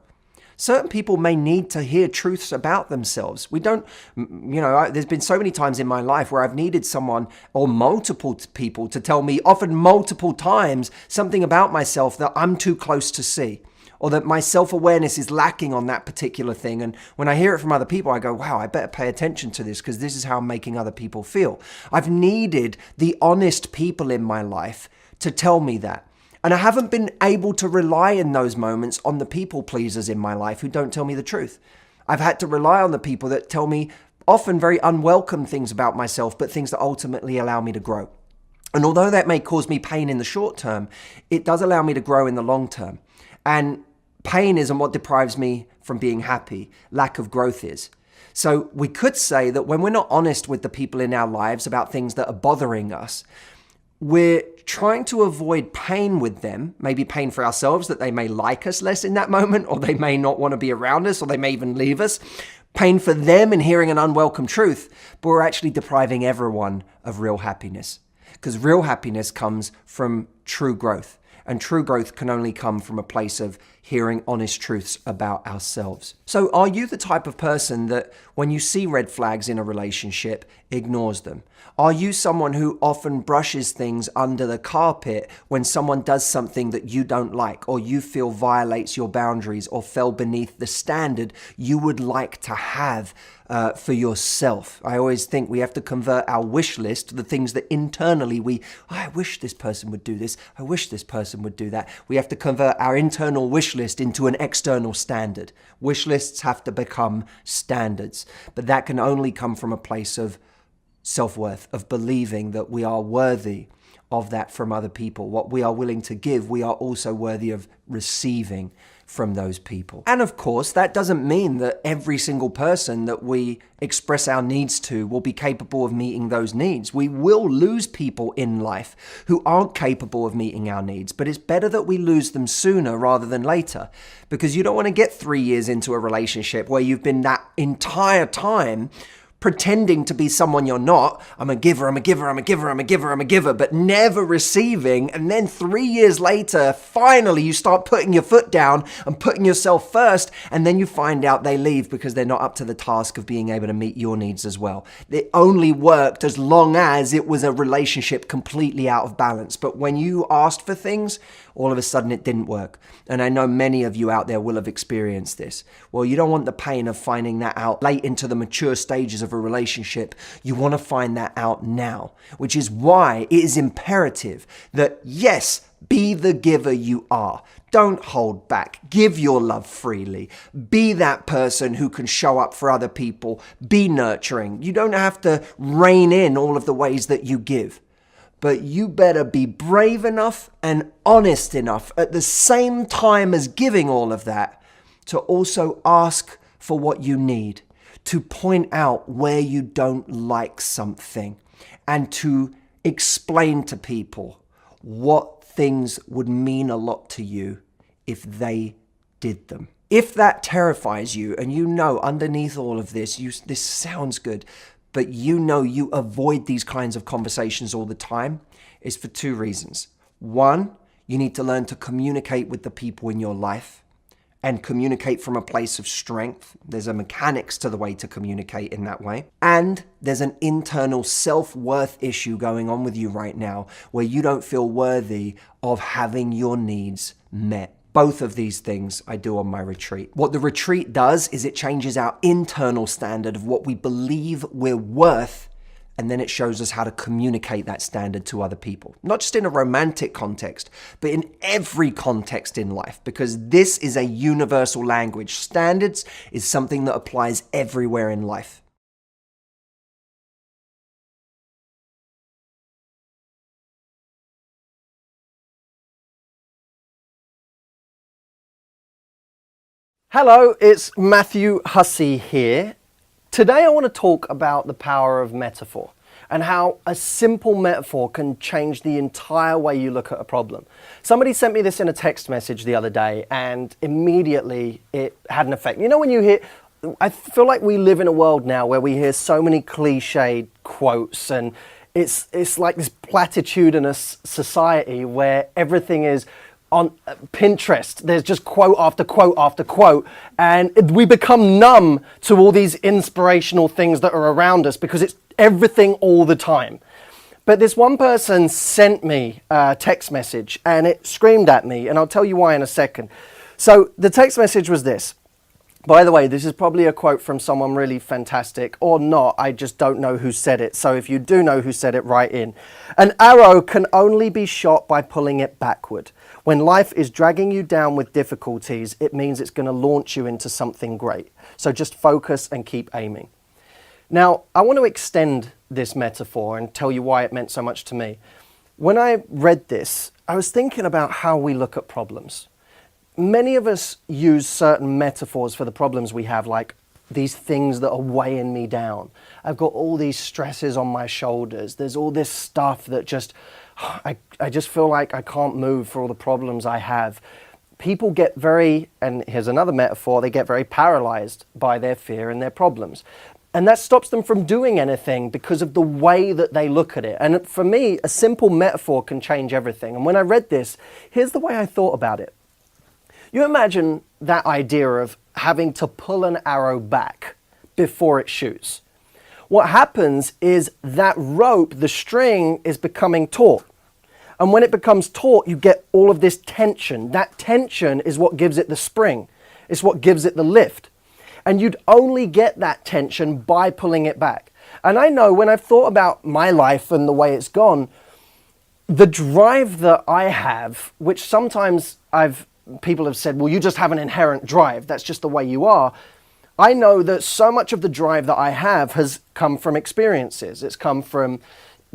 Certain people may need to hear truths about themselves. There's been so many times in my life where I've needed someone or multiple people to tell me, often multiple times, something about myself that I'm too close to see, or that my self-awareness is lacking on that particular thing. And when I hear it from other people, I go, wow, I better pay attention to this because this is how I'm making other people feel. I've needed the honest people in my life to tell me that. And I haven't been able to rely in those moments on the people pleasers in my life who don't tell me the truth. I've had to rely on the people that tell me often very unwelcome things about myself, but things that ultimately allow me to grow. And although that may cause me pain in the short term, it does allow me to grow in the long term. And pain isn't what deprives me from being happy. Lack of growth is. So we could say that when we're not honest with the people in our lives about things that are bothering us, we're trying to avoid pain with them, maybe pain for ourselves that they may like us less in that moment, or they may not want to be around us, or they may even leave us. Pain for them in hearing an unwelcome truth, but we're actually depriving everyone of real happiness. Because real happiness comes from true growth. And true growth can only come from a place of hearing honest truths about ourselves. So are you the type of person that when you see red flags in a relationship, ignores them? Are you someone who often brushes things under the carpet when someone does something that you don't like, or you feel violates your boundaries or fell beneath the standard you would like to have for yourself? I always think we have to convert our wish list, the things that internally I wish this person would do this, I wish this person would do that. We have to convert our internal wish list into an external standard. Wish lists have to become standards, but that can only come from a place of self-worth, of believing that we are worthy of that from other people. What we are willing to give, we are also worthy of receiving from those people. And of course, that doesn't mean that every single person that we express our needs to will be capable of meeting those needs. We will lose people in life who aren't capable of meeting our needs, but it's better that we lose them sooner rather than later, because you don't want to get 3 years into a relationship where you've been that entire time pretending to be someone you're not. I'm a giver, I'm a giver, I'm a giver, I'm a giver, I'm a giver, but never receiving. And then 3 years later, finally you start putting your foot down and putting yourself first. And then you find out they leave because they're not up to the task of being able to meet your needs as well. It only worked as long as it was a relationship completely out of balance. But when you asked for things, all of a sudden it didn't work. And I know many of you out there will have experienced this. Well, you don't want the pain of finding that out late into the mature stages of a relationship. You want to find that out now, which is why it is imperative that, yes, be the giver you are. Don't hold back. Give your love freely. Be that person who can show up for other people. Be nurturing. You don't have to rein in all of the ways that you give. But you better be brave enough and honest enough at the same time as giving all of that to also ask for what you need, to point out where you don't like something, and to explain to people what things would mean a lot to you if they did them. If that terrifies you and you know underneath all of this, this sounds good, but you know you avoid these kinds of conversations all the time, is for 2 reasons. 1, you need to learn to communicate with the people in your life and communicate from a place of strength. There's a mechanics to the way to communicate in that way. And there's an internal self-worth issue going on with you right now where you don't feel worthy of having your needs met. Both of these things I do on my retreat. What the retreat does is it changes our internal standard of what we believe we're worth, and then it shows us how to communicate that standard to other people. Not just in a romantic context, but in every context in life, because this is a universal language. Standards is something that applies everywhere in life. Hello, it's Matthew Hussey here. Today I want to talk about the power of metaphor and how a simple metaphor can change the entire way you look at a problem. Somebody sent me this in a text message the other day and immediately it had an effect. You know when you hear, I feel like we live in a world now where we hear so many cliched quotes, and it's like this platitudinous society where everything is on Pinterest. There's just quote after quote after quote, and we become numb to all these inspirational things that are around us because it's everything all the time. But this one person sent me a text message and it screamed at me, and I'll tell you why in a second. So the text message was this. By the way, this is probably a quote from someone really fantastic, or not, I just don't know who said it. So if you do know who said it, write in. An arrow can only be shot by pulling it backward. When life is dragging you down with difficulties, it means it's going to launch you into something great. So just focus and keep aiming. Now, I want to extend this metaphor and tell you why it meant so much to me. When I read this, I was thinking about how we look at problems. Many of us use certain metaphors for the problems we have, like these things that are weighing me down. I've got all these stresses on my shoulders. There's all this stuff that just, I just feel like I can't move for all the problems I have. People get very, and here's another metaphor, they get very paralyzed by their fear and their problems. And that stops them from doing anything because of the way that they look at it. And for me, a simple metaphor can change everything. And when I read this, here's the way I thought about it. You imagine that idea of having to pull an arrow back before it shoots. what happens is that rope, the string, is becoming taut. And when it becomes taut, you get all of this tension. That tension is what gives it the spring. It's what gives it the lift. And you'd only get that tension by pulling it back. And I know when I've thought about my life and the way it's gone, the drive that I have, which sometimes people have said, well, you just have an inherent drive. That's just the way you are. I know that so much of the drive that I have has come from experiences. It's come from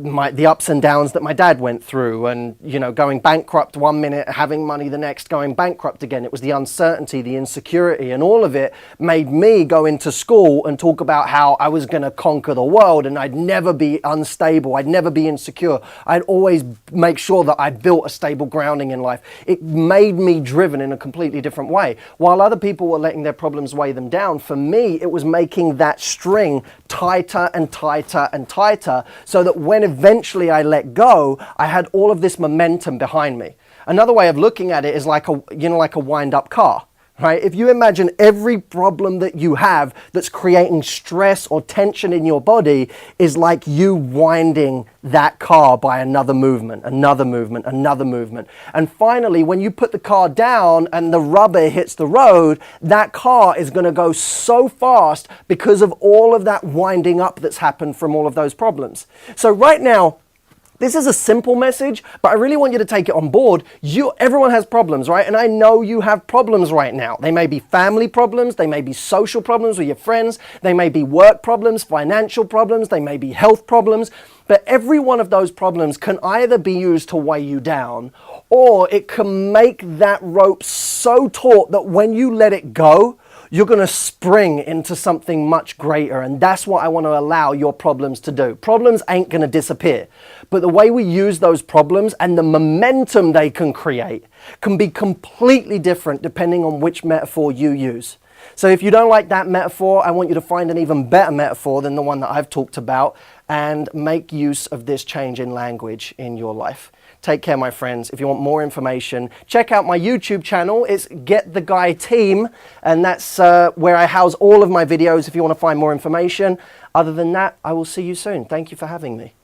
the ups and downs that my dad went through, and going bankrupt one minute, having money the next, going bankrupt again. It was the uncertainty, the insecurity, and all of it made me go into school and talk about how I was going to conquer the world and I'd never be unstable, I'd never be insecure. I'd always make sure that I built a stable grounding in life. It made me driven in a completely different way. While other people were letting their problems weigh them down, for me it was making that string tighter and tighter and tighter, so that when eventually I let go, I had all of this momentum behind me. Another way of looking at it is like a wind-up car, right? If you imagine every problem that you have that's creating stress or tension in your body is like you winding that car by another movement, another movement, another movement. And finally, when you put the car down and the rubber hits the road, that car is going to go so fast because of all of that winding up that's happened from all of those problems. So right now, this is a simple message, but I really want you to take it on board. Everyone has problems, right? And I know you have problems right now. They may be family problems, they may be social problems with your friends, they may be work problems, financial problems, they may be health problems. But every one of those problems can either be used to weigh you down, or it can make that rope so taut that when you let it go, you're going to spring into something much greater. And that's what I want to allow your problems to do. Problems ain't going to disappear. But the way we use those problems and the momentum they can create can be completely different depending on which metaphor you use. So if you don't like that metaphor, I want you to find an even better metaphor than the one that I've talked about and make use of this change in language in your life. Take care, my friends. If you want more information, check out my YouTube channel. It's Get the Guy Team, and that's where I house all of my videos if you want to find more information. Other than that, I will see you soon. Thank you for having me.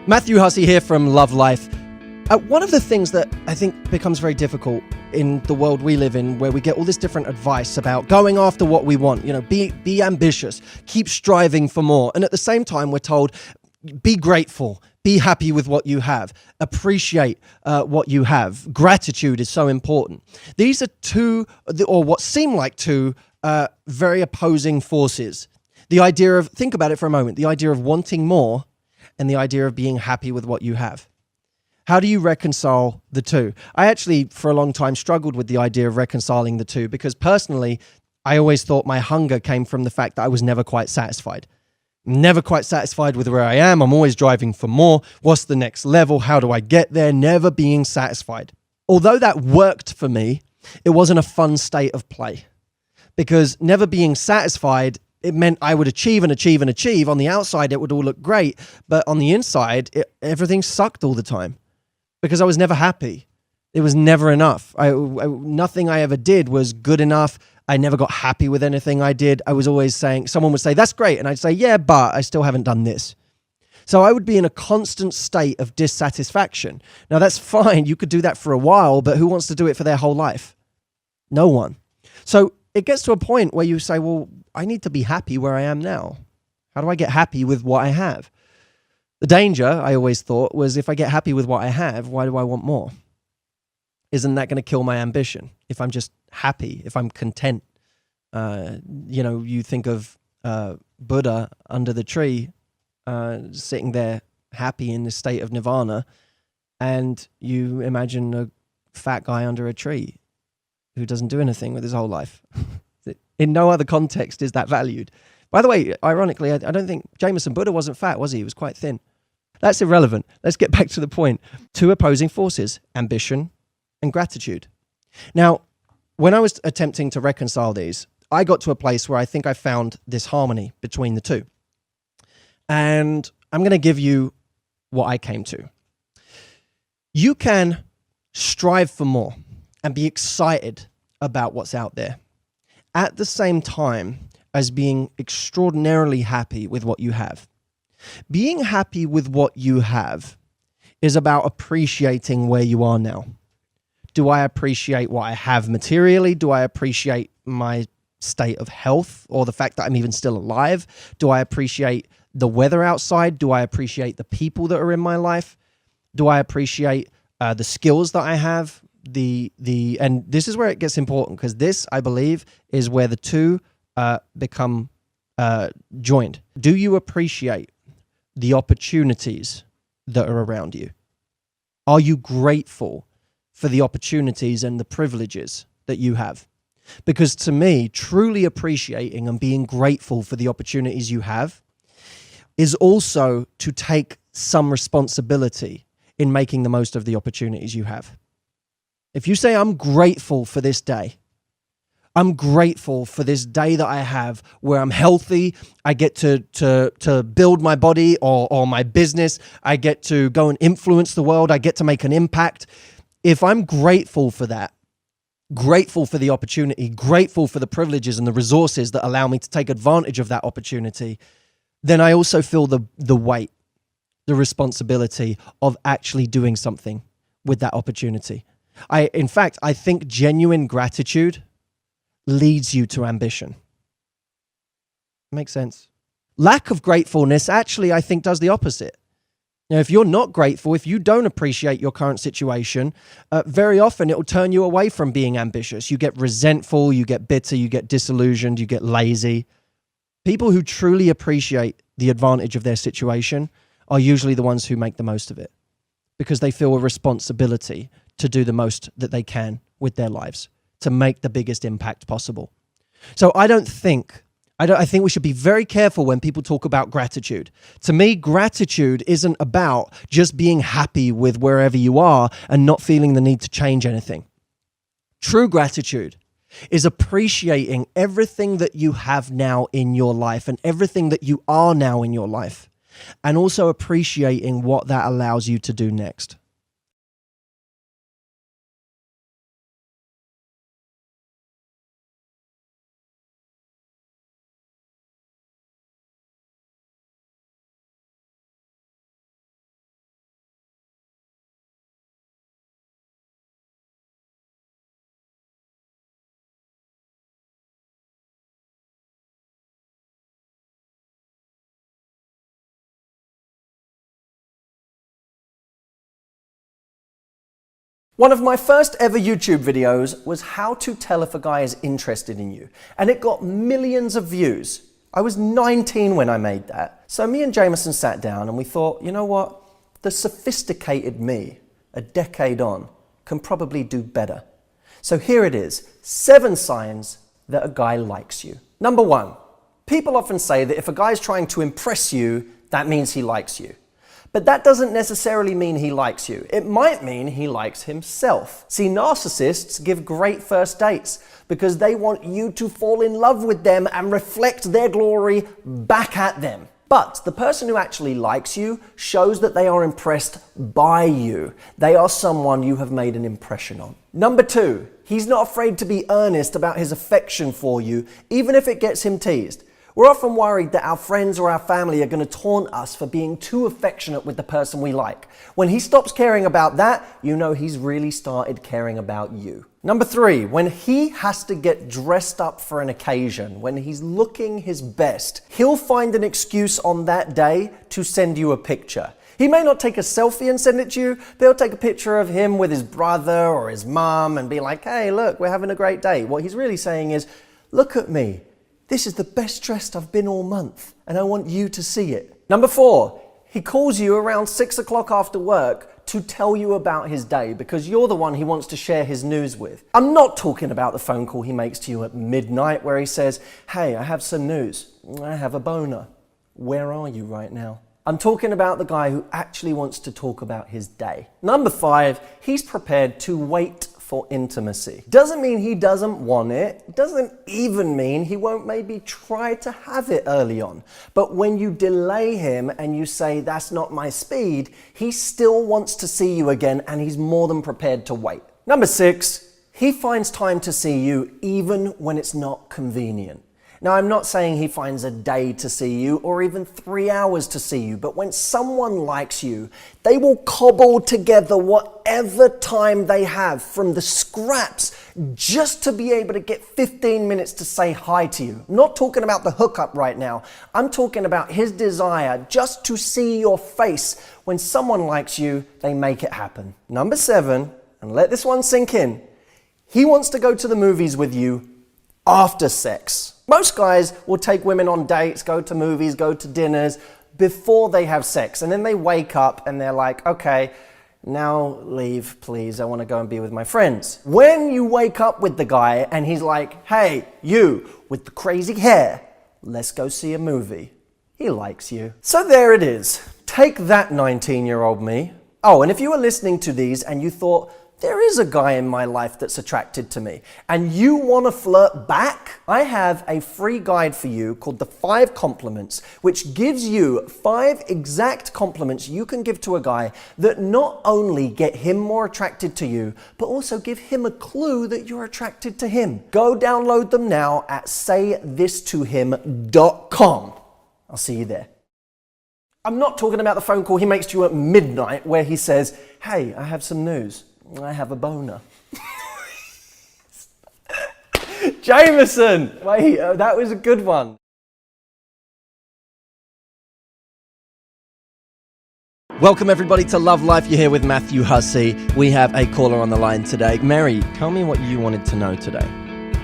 Matthew Hussey here from Love Life. One of the things that I think becomes very difficult in the world we live in, where we get all this different advice about going after what we want, be ambitious, keep striving for more. And at the same time, we're told, be grateful, be happy with what you have, appreciate what you have. Gratitude is so important. These are two, or what seem like two, very opposing forces. The idea of, think about it for a moment, the idea of wanting more and the idea of being happy with what you have. How do you reconcile the two? I actually, for a long time, struggled with the idea of reconciling the two because personally, I always thought my hunger came from the fact that I was never quite satisfied. Never quite satisfied with where I am. I'm always driving for more. What's the next level? How do I get there? Never being satisfied. Although that worked for me, it wasn't a fun state of play because never being satisfied, it meant I would achieve and achieve and achieve. On the outside, it would all look great. But on the inside, everything sucked all the time. Because I was never happy. It was never enough. Nothing I ever did was good enough. I never got happy with anything I did. I was always saying, someone would say, that's great. And I'd say, yeah, but I still haven't done this. So I would be in a constant state of dissatisfaction. Now that's fine. You could do that for a while, but who wants to do it for their whole life? No one. So it gets to a point where you say, well, I need to be happy where I am now. How do I get happy with what I have? The danger, I always thought, was if I get happy with what I have, why do I want more? Isn't that going to kill my ambition? If I'm just happy, if I'm content. You think of Buddha under the tree, sitting there happy in the state of nirvana, and you imagine a fat guy under a tree who doesn't do anything with his whole life. In no other context is that valued. By the way, ironically, I don't think Jameson Buddha wasn't fat, was he? He was quite thin. That's irrelevant. Let's get back to the point. Two opposing forces, ambition and gratitude. Now, when I was attempting to reconcile these, I got to a place where I think I found this harmony between the two. And I'm going to give you what I came to. You can strive for more and be excited about what's out there at the same time as being extraordinarily happy with what you have. Being happy with what you have is about appreciating where you are now. Do I appreciate what I have materially? Do I appreciate my state of health or the fact that I'm even still alive? Do I appreciate the weather outside? Do I appreciate the people that are in my life? Do I appreciate the skills that I have? And this is where it gets important because this, I believe, is where the two become joined. Do you appreciate the opportunities that are around you? Are you grateful for the opportunities and the privileges that you have? Because to me, truly appreciating and being grateful for the opportunities you have is also to take some responsibility in making the most of the opportunities you have. If you say, I'm grateful for this day, I'm grateful for this day that I have where I'm healthy. I get to build my body or my business. I get to go and influence the world. I get to make an impact. If I'm grateful for that, grateful for the opportunity, grateful for the privileges and the resources that allow me to take advantage of that opportunity, then I also feel the weight, the responsibility of actually doing something with that opportunity. In fact, I think genuine gratitude leads you to ambition. Makes sense. Lack of gratefulness actually, I think, does the opposite. Now, if you're not grateful, if you don't appreciate your current situation, very often it will turn you away from being ambitious. You get resentful, you get bitter, you get disillusioned, you get lazy. People who truly appreciate the advantage of their situation are usually the ones who make the most of it because they feel a responsibility to do the most that they can with their lives, to make the biggest impact possible. So I think we should be very careful when people talk about gratitude. To me, gratitude isn't about just being happy with wherever you are and not feeling the need to change anything. True gratitude is appreciating everything that you have now in your life and everything that you are now in your life, and also appreciating what that allows you to do next. One of my first ever YouTube videos was how to tell if a guy is interested in you, and it got millions of views. I was 19 when I made that. So me and Jameson sat down and we thought, you know what? The sophisticated me, a decade on, can probably do better. So here it is, 7 signs that a guy likes you. Number 1, people often say that if a guy's trying to impress you, that means he likes you. But that doesn't necessarily mean he likes you. It might mean he likes himself. See, narcissists give great first dates because they want you to fall in love with them and reflect their glory back at them. But the person who actually likes you shows that they are impressed by you. They are someone you have made an impression on. Number 2, he's not afraid to be earnest about his affection for you, even if it gets him teased. We're often worried that our friends or our family are going to taunt us for being too affectionate with the person we like. When he stops caring about that, you know he's really started caring about you. Number 3, when he has to get dressed up for an occasion, when he's looking his best, he'll find an excuse on that day to send you a picture. He may not take a selfie and send it to you, but he'll take a picture of him with his brother or his mum and be like, hey, look, we're having a great day. What he's really saying is, look at me. This is the best dressed I've been all month, and I want you to see it. Number 4, he calls you around 6 o'clock after work to tell you about his day because you're the one he wants to share his news with. I'm not talking about the phone call he makes to you at midnight where he says, hey, I have some news. I have a boner. Where are you right now? I'm talking about the guy who actually wants to talk about his day. Number 5, he's prepared to wait for intimacy. Doesn't mean he doesn't want it. Doesn't even mean he won't maybe try to have it early on. But when you delay him and you say, that's not my speed, he still wants to see you again and he's more than prepared to wait. Number 6, he finds time to see you even when it's not convenient. Now, I'm not saying he finds a day to see you or even 3 hours to see you, but when someone likes you, they will cobble together whatever time they have from the scraps just to be able to get 15 minutes to say hi to you. I'm not talking about the hookup right now. I'm talking about his desire just to see your face. When someone likes you, they make it happen. Number 7, and let this one sink in, he wants to go to the movies with you after sex. Most guys will take women on dates, go to movies, go to dinners before they have sex. And then they wake up and they're like, okay, now leave, please. I want to go and be with my friends. When you wake up with the guy and he's like, hey, you with the crazy hair, let's go see a movie. He likes you. So there it is. Take that, 19-year-old me. Oh, and if you were listening to these and you thought, there is a guy in my life that's attracted to me, and you want to flirt back, I have a free guide for you called the 5 Compliments, which gives you 5 exact compliments you can give to a guy that not only get him more attracted to you, but also give him a clue that you're attracted to him. Go download them now at saythistohim.com. I'll see you there. I'm not talking about the phone call he makes to you at midnight where he says, hey, I have some news. I have a boner. Jameson! Wait, that was a good one. Welcome everybody to Love Life. You're here with Matthew Hussey. We have a caller on the line today. Mary, tell me what you wanted to know today.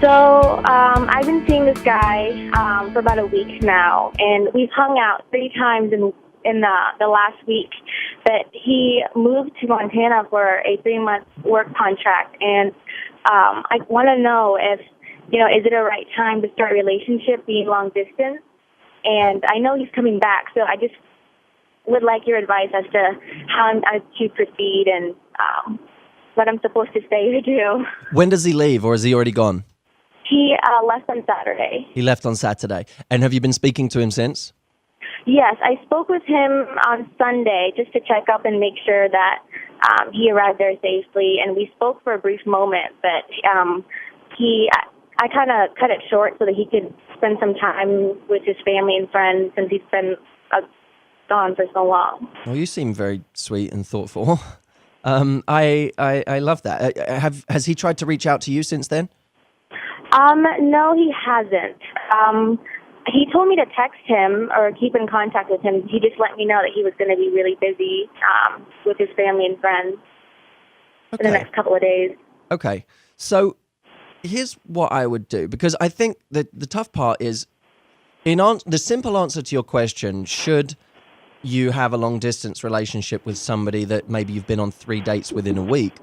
So, I've been seeing this guy for about a week now, and we've hung out 3 times in the last week. But he moved to Montana for a 3-month work contract, and I want to know if, is it a right time to start a relationship being long distance? And I know he's coming back, so I just would like your advice as to how I'm to proceed and what I'm supposed to say or do. When does he leave, or is he already gone? He left on Saturday. He left on Saturday. And have you been speaking to him since? Yes, I spoke with him on Sunday just to check up and make sure that he arrived there safely. And we spoke for a brief moment, but I kind of cut it short so that he could spend some time with his family and friends since he's been gone for so long. Well, you seem very sweet and thoughtful. I love that. Has he tried to reach out to you since then? No, he hasn't. He told me to text him or keep in contact with him. He just let me know that he was going to be really busy with his family and friends. in the next couple of days. Okay. So here's what I would do, because I think that the tough part is the simple answer to your question, should you have a long distance relationship with somebody that maybe you've been on 3 dates within a week?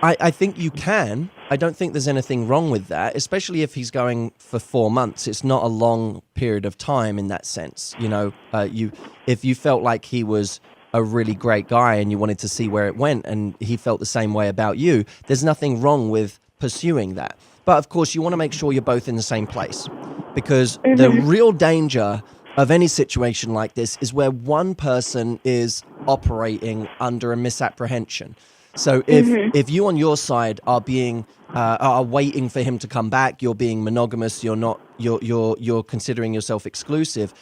I think you can. I don't think there's anything wrong with that, especially if he's going for 4 months. It's not a long period of time in that sense. If you felt like he was a really great guy and you wanted to see where it went and he felt the same way about you, there's nothing wrong with pursuing that. But of course, you want to make sure you're both in the same place, because the real danger of any situation like this is where one person is operating under a misapprehension. So if you on your side are waiting for him to come back, you're being monogamous, you're considering yourself exclusive,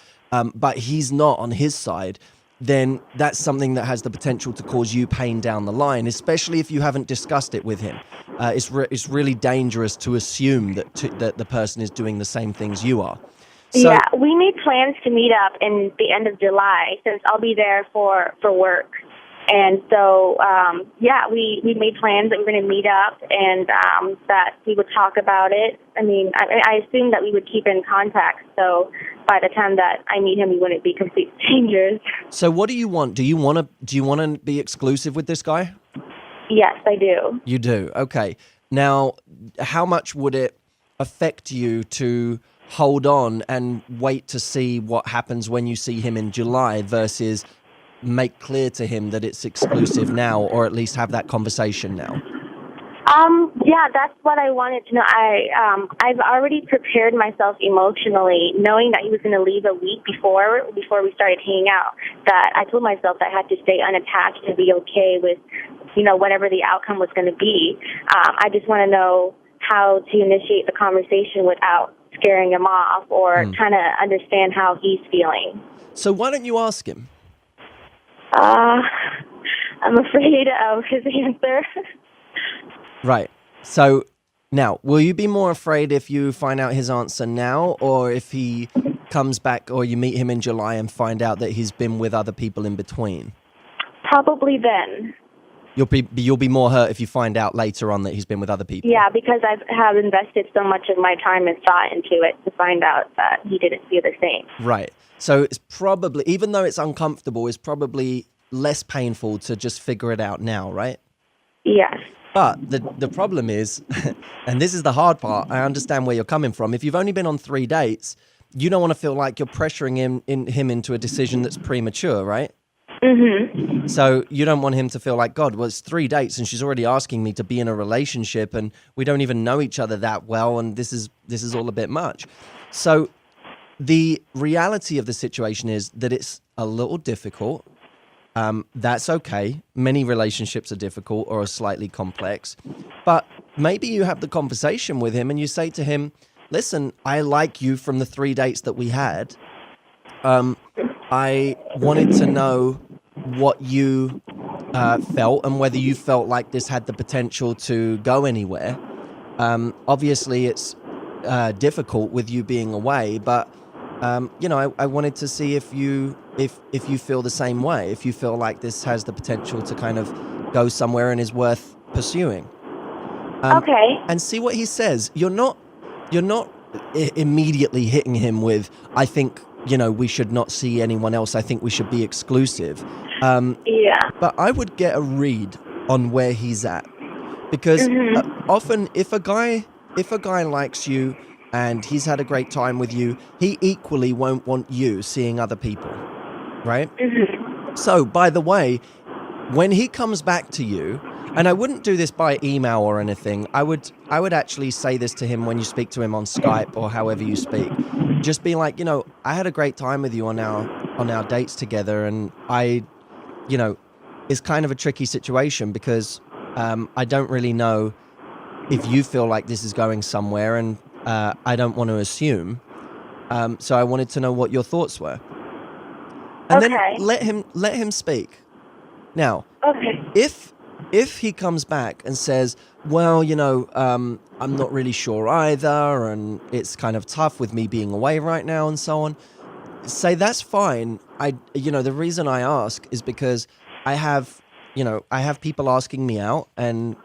but he's not on his side, then that's something that has the potential to cause you pain down the line, especially if you haven't discussed it with him. It's really dangerous to assume that the person is doing the same things you are. So, yeah, we made plans to meet up in the end of July, since I'll be there for work. And so, we made plans that we were going to meet up and that we would talk about it. I mean, I assumed that we would keep in contact. So by the time that I meet him, we wouldn't be complete strangers. So what do you want? Do you want to be exclusive with this guy? Yes, I do. You do. Okay. Now, how much would it affect you to hold on and wait to see what happens when you see him in July versus make clear to him that it's exclusive now, or at least have that conversation now? Yeah, that's what I wanted to know. I've already prepared myself emotionally, knowing that he was going to leave a week before we started hanging out, that I told myself that I had to stay unattached and be okay with, whatever the outcome was going to be. I just want to know how to initiate the conversation without scaring him off or trying to understand how he's feeling. So why don't you ask him? I'm afraid of his answer. Right. So now, will you be more afraid if you find out his answer now, or if he comes back, or you meet him in July and find out that he's been with other people in between? Probably then. You'll be more hurt if you find out later on that he's been with other people. Yeah, because I have invested so much of my time and thought into it to find out that he didn't feel the same. Right. So it's probably, even though it's uncomfortable, it's probably less painful to just figure it out now, right? Yes. But the problem is, and this is the hard part, I understand where you're coming from. If you've only been on 3 dates, you don't want to feel like you're pressuring him into a decision that's premature, right? Mm-hmm. So you don't want him to feel like, God, well, it's 3 dates and she's already asking me to be in a relationship and we don't even know each other that well, and this is all a bit much. So the reality of the situation is that it's a little difficult. That's okay. Many relationships are difficult or are slightly complex. But maybe you have the conversation with him and you say to him, listen, I like you from the 3 dates that we had. I wanted to know what you felt and whether you felt like this had the potential to go anywhere. Obviously, it's difficult with you being away, but I wanted to see if you feel the same way, if you feel like this has the potential to kind of go somewhere and is worth pursuing. Okay. And see what he says. You're not immediately hitting him with, I think, we should not see anyone else. I think we should be exclusive. Yeah. But I would get a read on where he's at, because often if a guy likes you and he's had a great time with you, he equally won't want you seeing other people, right? Mm-hmm. So, by the way, when he comes back to you, and I wouldn't do this by email or anything, I would actually say this to him when you speak to him on Skype or however you speak. Just be like, I had a great time with you on our dates together, and it's kind of a tricky situation because I don't really know if you feel like this is going somewhere, and I don't want to assume. So I wanted to know what your thoughts were. And then let him speak. Now, if he comes back and says, well, I'm not really sure either, and it's kind of tough with me being away right now and so on, say that's fine. The reason I ask is because I have you know, I have people asking me out, and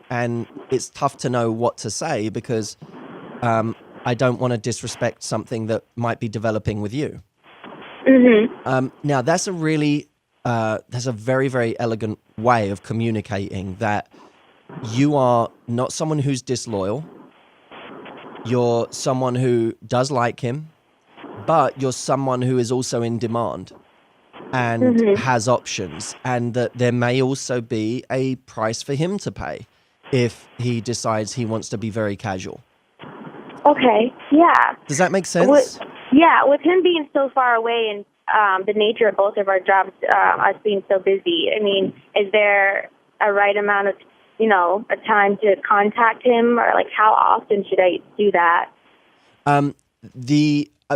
it's tough to know what to say because I don't want to disrespect something that might be developing with you. Now, that's a very, very elegant way of communicating that you are not someone who's disloyal. You're someone who does like him, but you're someone who is also in demand and has options, and that there may also be a price for him to pay if he decides he wants to be very casual. Okay, yeah. Does that make sense? With him being so far away and the nature of both of our jobs, us being so busy, I mean, is there a right amount of, you know, a time to contact him, or like how often should I do that?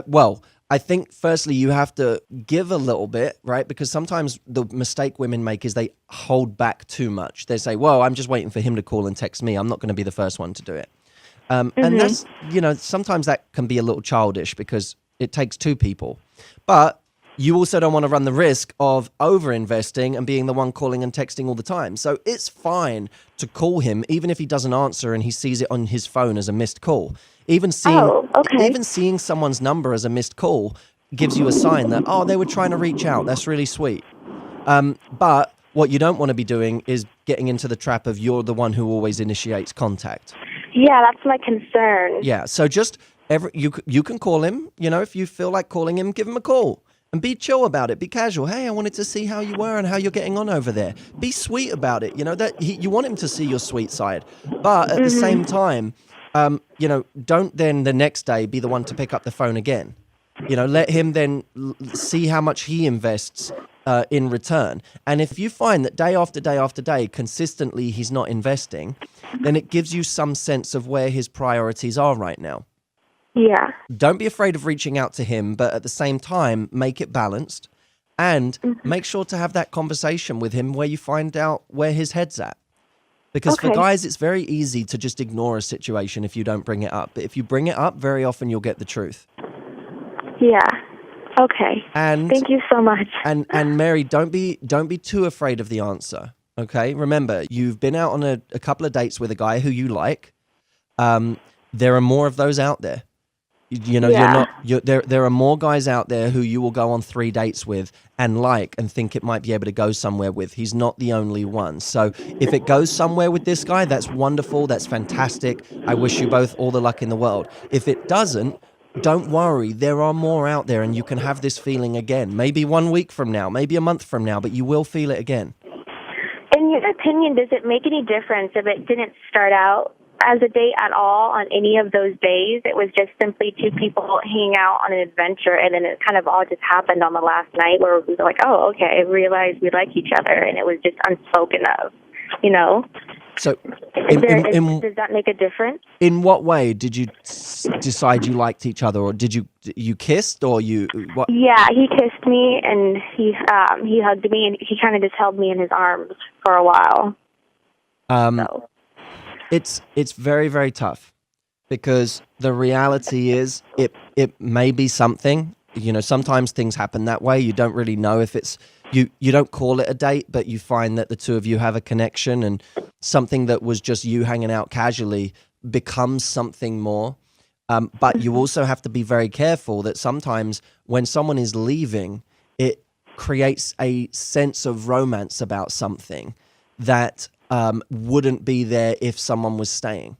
Well, I think firstly you have to give a little bit, right? Because sometimes the mistake women make is they hold back too much. They say, well, I'm just waiting for him to call and text me. I'm not going to be the first one to do it. And that's, you know, sometimes that can be a little childish because it takes two people. But you also don't want to run the risk of over-investing and being the one calling and texting all the time. So it's fine to call him, even if he doesn't answer and he sees it on his phone as a missed call. Even seeing someone's number as a missed call gives you a sign that, oh, they were trying to reach out. That's really sweet. But what you don't want to be doing is getting into the trap of you're the one who always initiates contact. Yeah, that's my concern. Yeah, so just you can call him. You know, if you feel like calling him, give him a call. And be chill about it. Be casual. Hey, I wanted to see how you were and how you're getting on over there. Be sweet about it. You know, that you want him to see your sweet side. But at the same time, you know, don't then the next day be the one to pick up the phone again. You know, let him then see how much he invests in return. And if you find that day after day after day, consistently he's not investing, then it gives you some sense of where his priorities are right now. Yeah. Don't be afraid of reaching out to him, but at the same time, make it balanced and make sure to have that conversation with him where you find out where his head's at. Because for guys, it's very easy to just ignore a situation if you don't bring it up. But if you bring it up, very often you'll get the truth. Yeah. Okay. And thank you so much. And Mary, don't be too afraid of the answer. Okay? Remember, you've been out on a couple of dates with a guy who you like. There are more of those out there. You know, there are more guys out there who you will go on 3 dates with and like and think it might be able to go somewhere with. He's not the only one. So if it goes somewhere with this guy, that's wonderful. That's fantastic. I wish you both all the luck in the world. If it doesn't, don't worry. There are more out there and you can have this feeling again. Maybe 1 week from now, maybe a month from now, but you will feel it again. In your opinion, does it make any difference if it didn't start out as a date at all on any of those days? It was just simply two people hanging out on an adventure, and then it kind of all just happened on the last night where we were like, oh, okay, I realized we like each other, and it was just unspoken of, you know? So does that make a difference? In what way did you decide you liked each other, or did you kissed, or you what? Yeah, he kissed me, and he hugged me, and he kind of just held me in his arms for a while. So. It's very, very tough because the reality is it may be something, you know, sometimes things happen that way. You don't really know if it's, you don't call it a date, but you find that the two of you have a connection and something that was just you hanging out casually becomes something more. But you also have to be very careful that sometimes when someone is leaving, it creates a sense of romance about something that wouldn't be there if someone was staying.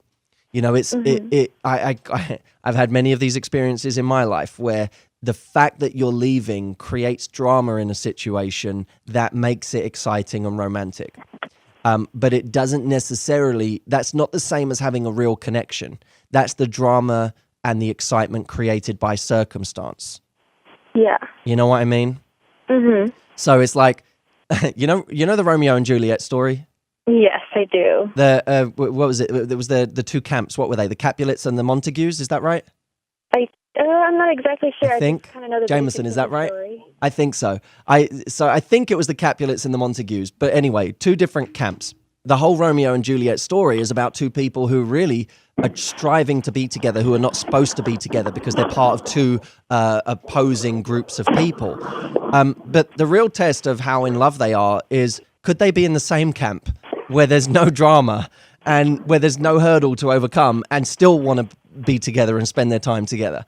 You know, I've had many of these experiences in my life where the fact that you're leaving creates drama in a situation that makes it exciting and romantic. But it doesn't necessarily, that's not the same as having a real connection. That's the drama and the excitement created by circumstance. Yeah. You know what I mean? Mm-hmm. So it's like, you know the Romeo and Juliet story? Yes, I do. What was it? There was the two camps. What were they? The Capulets and the Montagues. Is that right? I'm not exactly sure. I think kind of know the Jameson. Is that right? Story. I think so. I think it was the Capulets and the Montagues. But anyway, two different camps. The whole Romeo and Juliet story is about two people who really are striving to be together, who are not supposed to be together because they're part of two opposing groups of people. But the real test of how in love they are is could they be in the same camp where there's no drama and where there's no hurdle to overcome and still want to be together and spend their time together?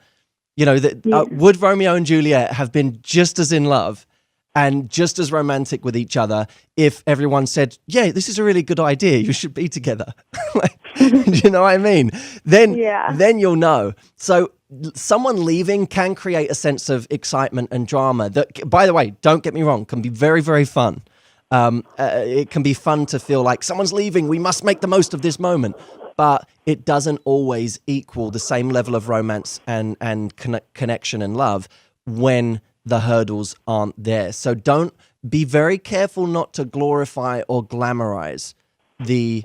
You know, would Romeo and Juliet have been just as in love and just as romantic with each other if everyone said, yeah, this is a really good idea, you should be together? Like, do you know what I mean? Then you'll know. So someone leaving can create a sense of excitement and drama that, by the way, don't get me wrong, can be very, very fun. It can be fun to feel like someone's leaving, we must make the most of this moment. But it doesn't always equal the same level of romance and connection and love when the hurdles aren't there. So be very careful not to glorify or glamorize the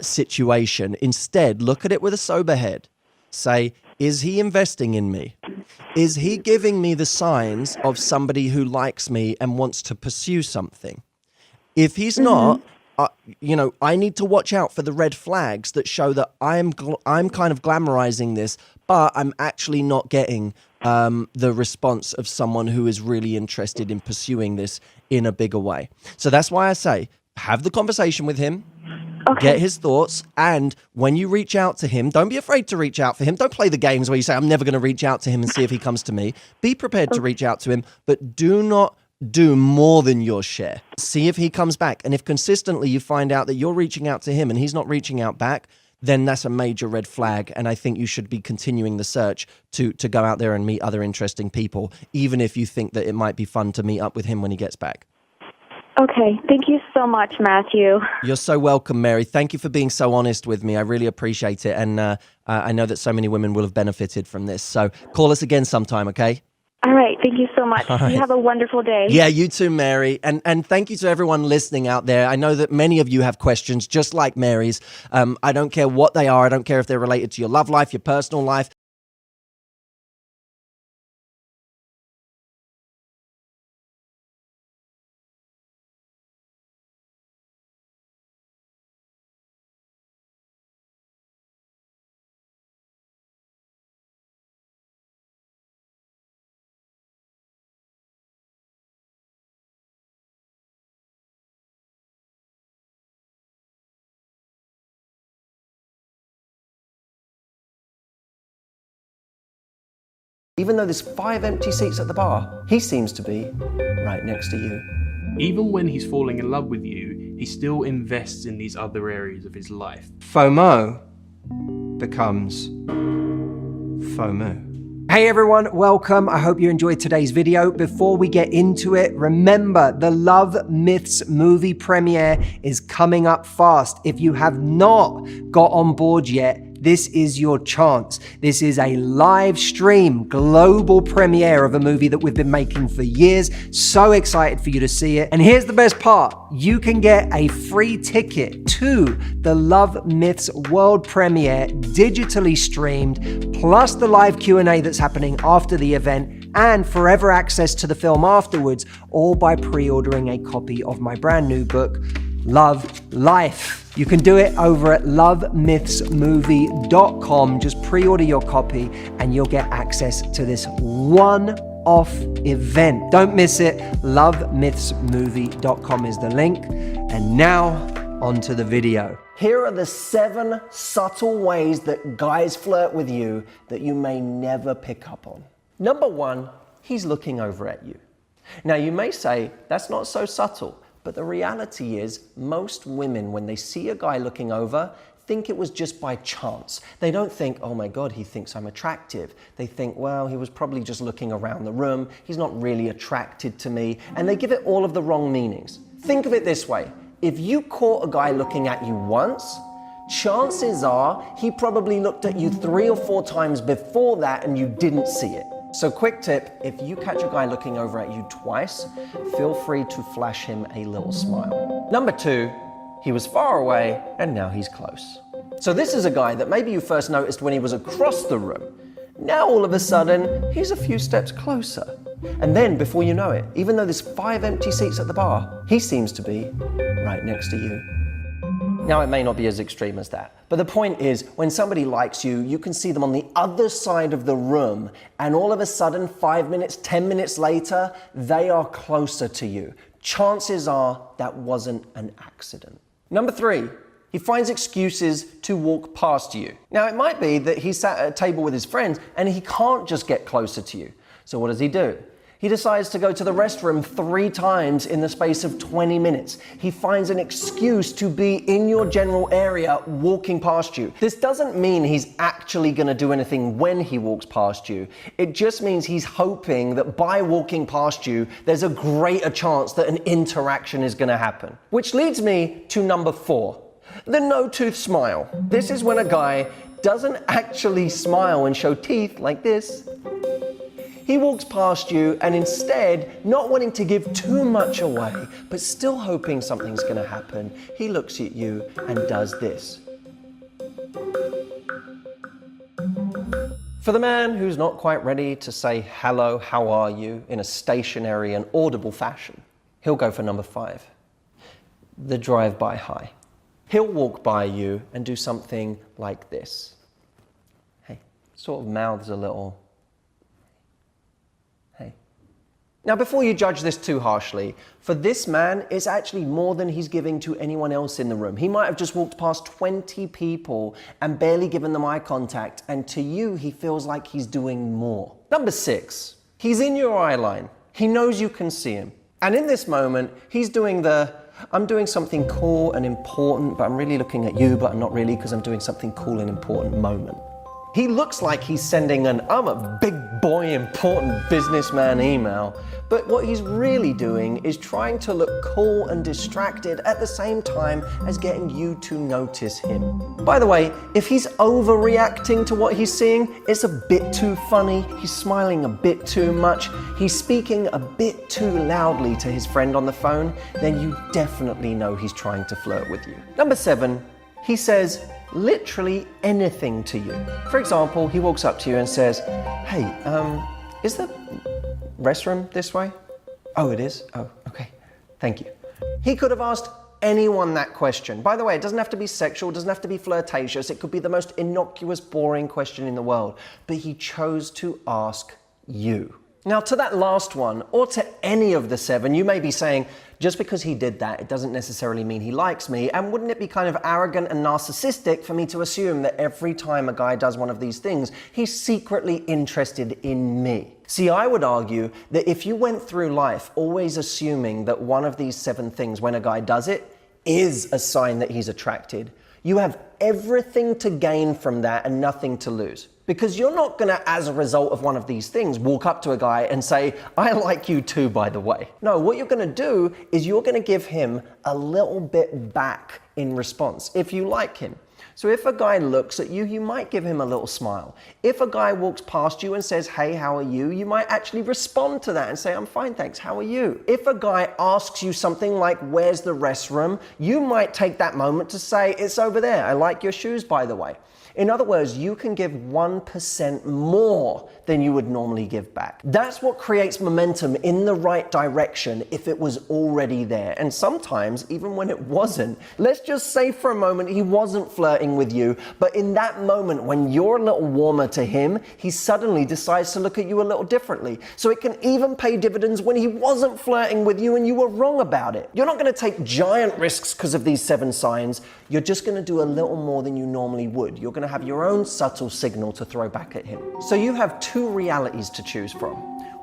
situation. Instead, look at it with a sober head. Say, is he investing in me? Is he giving me the signs of somebody who likes me and wants to pursue something? If he's not, I need to watch out for the red flags that show that I'm kind of glamorizing this, but I'm actually not getting the response of someone who is really interested in pursuing this in a bigger way. So that's why I say, have the conversation with him, get his thoughts, and when you reach out to him, don't be afraid to reach out for him. Don't play the games where you say, I'm never going to reach out to him and see if he comes to me. Be prepared to reach out to him, but do not do more than your share. See if he comes back. And if consistently you find out that you're reaching out to him and he's not reaching out back, then that's a major red flag. And I think you should be continuing the search to go out there and meet other interesting people, even if you think that it might be fun to meet up with him when he gets back. Okay. Thank you so much, Matthew. You're so welcome, Mary. Thank you for being so honest with me. I really appreciate it. And I know that so many women will have benefited from this. So call us again sometime, okay? All right. Thank you so much. All right. You have a wonderful day. Yeah, you too, Mary. And thank you to everyone listening out there. I know that many of you have questions just like Mary's. I don't care what they are. I don't care if they're related to your love life, your personal life. Even though there's 5 empty seats at the bar, he seems to be right next to you. Even when he's falling in love with you, he still invests in these other areas of his life. FOMO becomes FOMO. Hey everyone, welcome. I hope you enjoyed today's video. Before we get into it, remember the Love Myths movie premiere is coming up fast. If you have not got on board yet, this is your chance. This is a live stream global premiere of a movie that we've been making for years. So excited for you to see it. And here's the best part. You can get a free ticket to the Love Myths world premiere, digitally streamed, plus the live Q&A that's happening after the event, and forever access to the film afterwards, all by pre-ordering a copy of my brand new book, Love Life. You can do it over at lovemythsmovie.com. Just pre-order your copy and you'll get access to this one-off event. Don't miss it. Lovemythsmovie.com is the link. And now, on to the video. Here are the 7 subtle ways that guys flirt with you that you may never pick up on. Number 1, he's looking over at you. Now, you may say, that's not so subtle. But the reality is, most women, when they see a guy looking over, think it was just by chance. They don't think, oh my God, he thinks I'm attractive. They think, well, he was probably just looking around the room. He's not really attracted to me. And they give it all of the wrong meanings. Think of it this way. If you caught a guy looking at you once, chances are he probably looked at you 3 or 4 times before that and you didn't see it. So quick tip, if you catch a guy looking over at you twice, feel free to flash him a little smile. Number 2, he was far away and now he's close. So this is a guy that maybe you first noticed when he was across the room. Now all of a sudden, he's a few steps closer. And then before you know it, even though there's 5 empty seats at the bar, he seems to be right next to you. Now, it may not be as extreme as that, but the point is, when somebody likes you, you can see them on the other side of the room, and all of a sudden, 5 minutes, 10 minutes later, they are closer to you. chances are that wasn't an accident. Number 3, he finds excuses to walk past you. Now, it might be that he's sat at a table with his friends and he can't just get closer to you. So what does he do? He decides to go to the restroom 3 times in the space of 20 minutes. He finds an excuse to be in your general area walking past you. This doesn't mean he's actually going to do anything when he walks past you. It just means he's hoping that by walking past you, there's a greater chance that an interaction is going to happen. Which leads me to number 4, the no-tooth smile. This is when a guy doesn't actually smile and show teeth like this. He walks past you and instead, not wanting to give too much away, but still hoping something's going to happen, he looks at you and does this. For the man who's not quite ready to say hello, how are you in a stationary and audible fashion, he'll go for number 5, the drive-by hi. He'll walk by you and do something like this. Hey, sort of mouths a little. Now, before you judge this too harshly, for this man, it's actually more than he's giving to anyone else in the room. He might have just walked past 20 people and barely given them eye contact, and to you, he feels like he's doing more. Number 6, he's in your eye line. He knows you can see him. And in this moment, he's doing I'm doing something cool and important, but I'm really looking at you, but I'm not really because I'm doing something cool and important moment. He looks like he's sending I'm a big boy, important businessman email, but what he's really doing is trying to look cool and distracted at the same time as getting you to notice him. By the way, if he's overreacting to what he's seeing, it's a bit too funny, he's smiling a bit too much, he's speaking a bit too loudly to his friend on the phone, then you definitely know he's trying to flirt with you. Number 7, he says literally anything to you. For example, he walks up to you and says, hey, is the restroom this way? Oh, it is? Oh, okay. Thank you. He could have asked anyone that question. By the way, it doesn't have to be sexual, it doesn't have to be flirtatious, it could be the most innocuous, boring question in the world, but he chose to ask you. Now, to that last one, or to any of the 7, you may be saying, just because he did that, it doesn't necessarily mean he likes me, and wouldn't it be kind of arrogant and narcissistic for me to assume that every time a guy does one of these things, he's secretly interested in me? See, I would argue that if you went through life always assuming that one of these 7 things, when a guy does it, is a sign that he's attracted, you have everything to gain from that and nothing to lose. Because you're not going to, as a result of one of these things, walk up to a guy and say, I like you too, by the way. No, what you're going to do is you're going to give him a little bit back in response if you like him. So if a guy looks at you, you might give him a little smile. If a guy walks past you and says, hey, how are you? You might actually respond to that and say, I'm fine, thanks, how are you? If a guy asks you something like, where's the restroom? You might take that moment to say, it's over there. I like your shoes, by the way. In other words, you can give 1% more than you would normally give back. That's what creates momentum in the right direction if it was already there. And sometimes, even when it wasn't, let's just say for a moment he wasn't flirting with you, but in that moment when you're a little warmer to him, he suddenly decides to look at you a little differently. So it can even pay dividends when he wasn't flirting with you and you were wrong about it. You're not going to take giant risks because of these 7 signs. You're just going to do a little more than you normally would. You're going to have your own subtle signal to throw back at him. So you have 2 realities to choose from.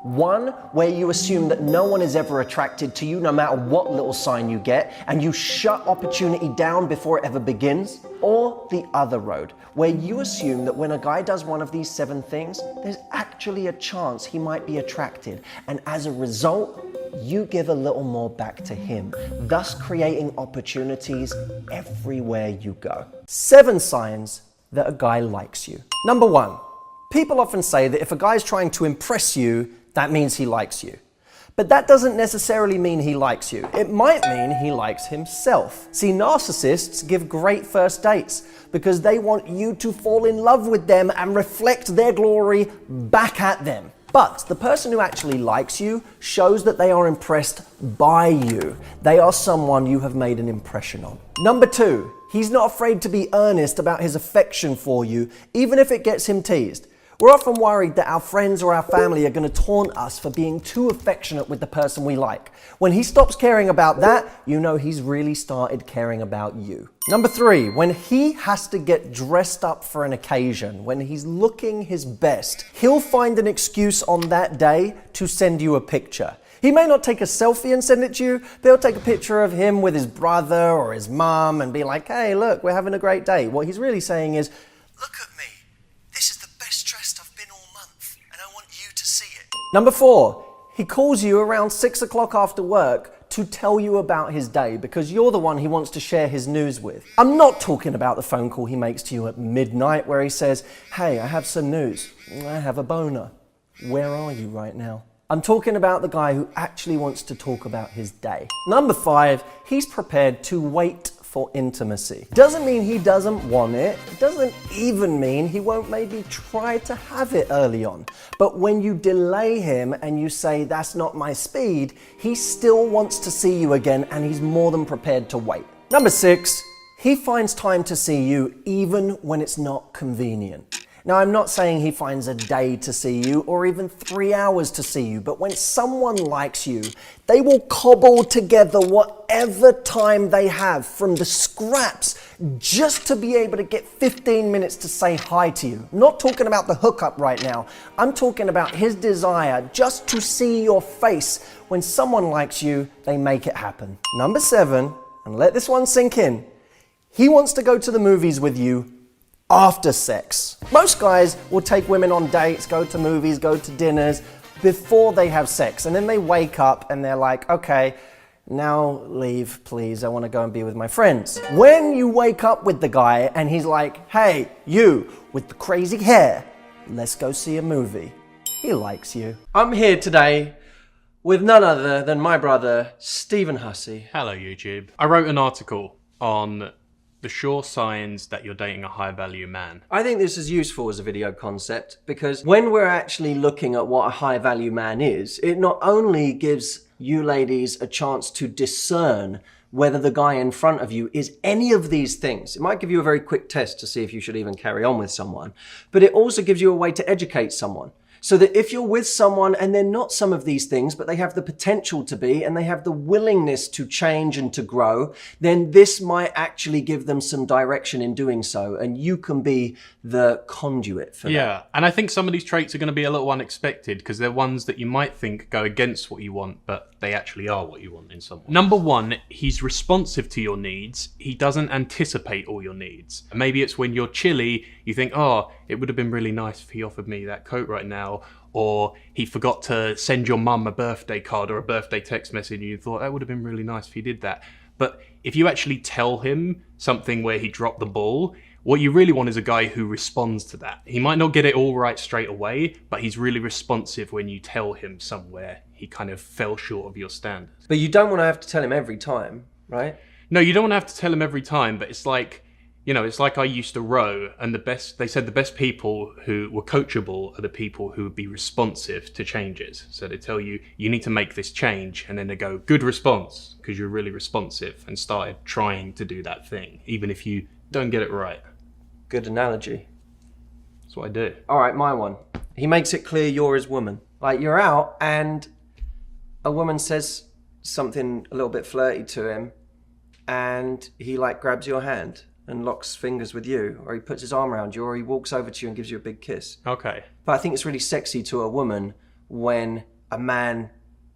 One, where you assume that no one is ever attracted to you no matter what little sign you get, and you shut opportunity down before it ever begins. Or the other road, where you assume that when a guy does one of these 7 things, there's actually a chance he might be attracted. And as a result, you give a little more back to him, thus creating opportunities everywhere you go. 7 signs that a guy likes you. Number 1, people often say that if a guy's trying to impress you, that means he likes you. But that doesn't necessarily mean he likes you. It might mean he likes himself. See, narcissists give great first dates because they want you to fall in love with them and reflect their glory back at them. But the person who actually likes you shows that they are impressed by you. They are someone you have made an impression on. Number 2, he's not afraid to be earnest about his affection for you, even if it gets him teased. We're often worried that our friends or our family are going to taunt us for being too affectionate with the person we like. When he stops caring about that, you know he's really started caring about you. Number 3, when he has to get dressed up for an occasion, when he's looking his best, he'll find an excuse on that day to send you a picture. He may not take a selfie and send it to you, but he'll take a picture of him with his brother or his mum and be like, hey, look, we're having a great day. What he's really saying is, look at me. This is the best dressed I've been all month, and I want you to see it. Number 4, he calls you around 6 o'clock after work to tell you about his day because you're the one he wants to share his news with. I'm not talking about the phone call he makes to you at midnight where he says, hey, I have some news. I have a boner. Where are you right now? I'm talking about the guy who actually wants to talk about his day. Number 5, he's prepared to wait for intimacy. Doesn't mean he doesn't want it. It doesn't even mean he won't maybe try to have it early on. But when you delay him and you say, that's not my speed, he still wants to see you again and he's more than prepared to wait. Number 6, he finds time to see you even when it's not convenient. Now, I'm not saying he finds a day to see you or even 3 hours to see you, but when someone likes you, they will cobble together whatever time they have from the scraps just to be able to get 15 minutes to say hi to you. I'm not talking about the hookup right now. I'm talking about his desire just to see your face. When someone likes you, they make it happen. Number 7, and let this one sink in, he wants to go to the movies with you after sex. Most guys will take women on dates, go to movies, go to dinners before they have sex. And then they wake up and they're like, okay, now leave, please. I want to go and be with my friends. When you wake up with the guy and he's like, hey, you with the crazy hair, let's go see a movie. He likes you. I'm here today with none other than my brother, Matthew Hussey. Hello, YouTube. I wrote an article on the sure signs that you're dating a high-value man. I think this is useful as a video concept because when we're actually looking at what a high-value man is, it not only gives you ladies a chance to discern whether the guy in front of you is any of these things. It might give you a very quick test to see if you should even carry on with someone, but it also gives you a way to educate someone. So that if you're with someone and they're not some of these things, but they have the potential to be, and they have the willingness to change and to grow, then this might actually give them some direction in doing so. And you can be the conduit for that. Yeah, and I think some of these traits are going to be a little unexpected because they're ones that you might think go against what you want, but they actually are what you want in someone. Number 1, he's responsive to your needs. He doesn't anticipate all your needs. Maybe it's when you're chilly, you think, oh, it would have been really nice if he offered me that coat right now. Or he forgot to send your mum a birthday card or a birthday text message and you thought that would have been really nice if he did that. But if you actually tell him something where he dropped the ball, what you really want is a guy who responds to that. He might not get it all right straight away, but he's really responsive when you tell him somewhere he kind of fell short of your standards. But you don't want to have to tell him every time, right? No, you don't want to have to tell him every time, but it's like, you know, it's like I used to row, and they said the best people who were coachable are the people who would be responsive to changes. So they tell you, you need to make this change, and then they go, good response, because you're really responsive and started trying to do that thing, even if you don't get it right. Good analogy. That's what I do. All right, my one. He makes it clear you're his woman. Like, you're out and a woman says something a little bit flirty to him and he like grabs your hand and locks fingers with you, or he puts his arm around you, or he walks over to you and gives you a big kiss. Okay. But I think it's really sexy to a woman when a man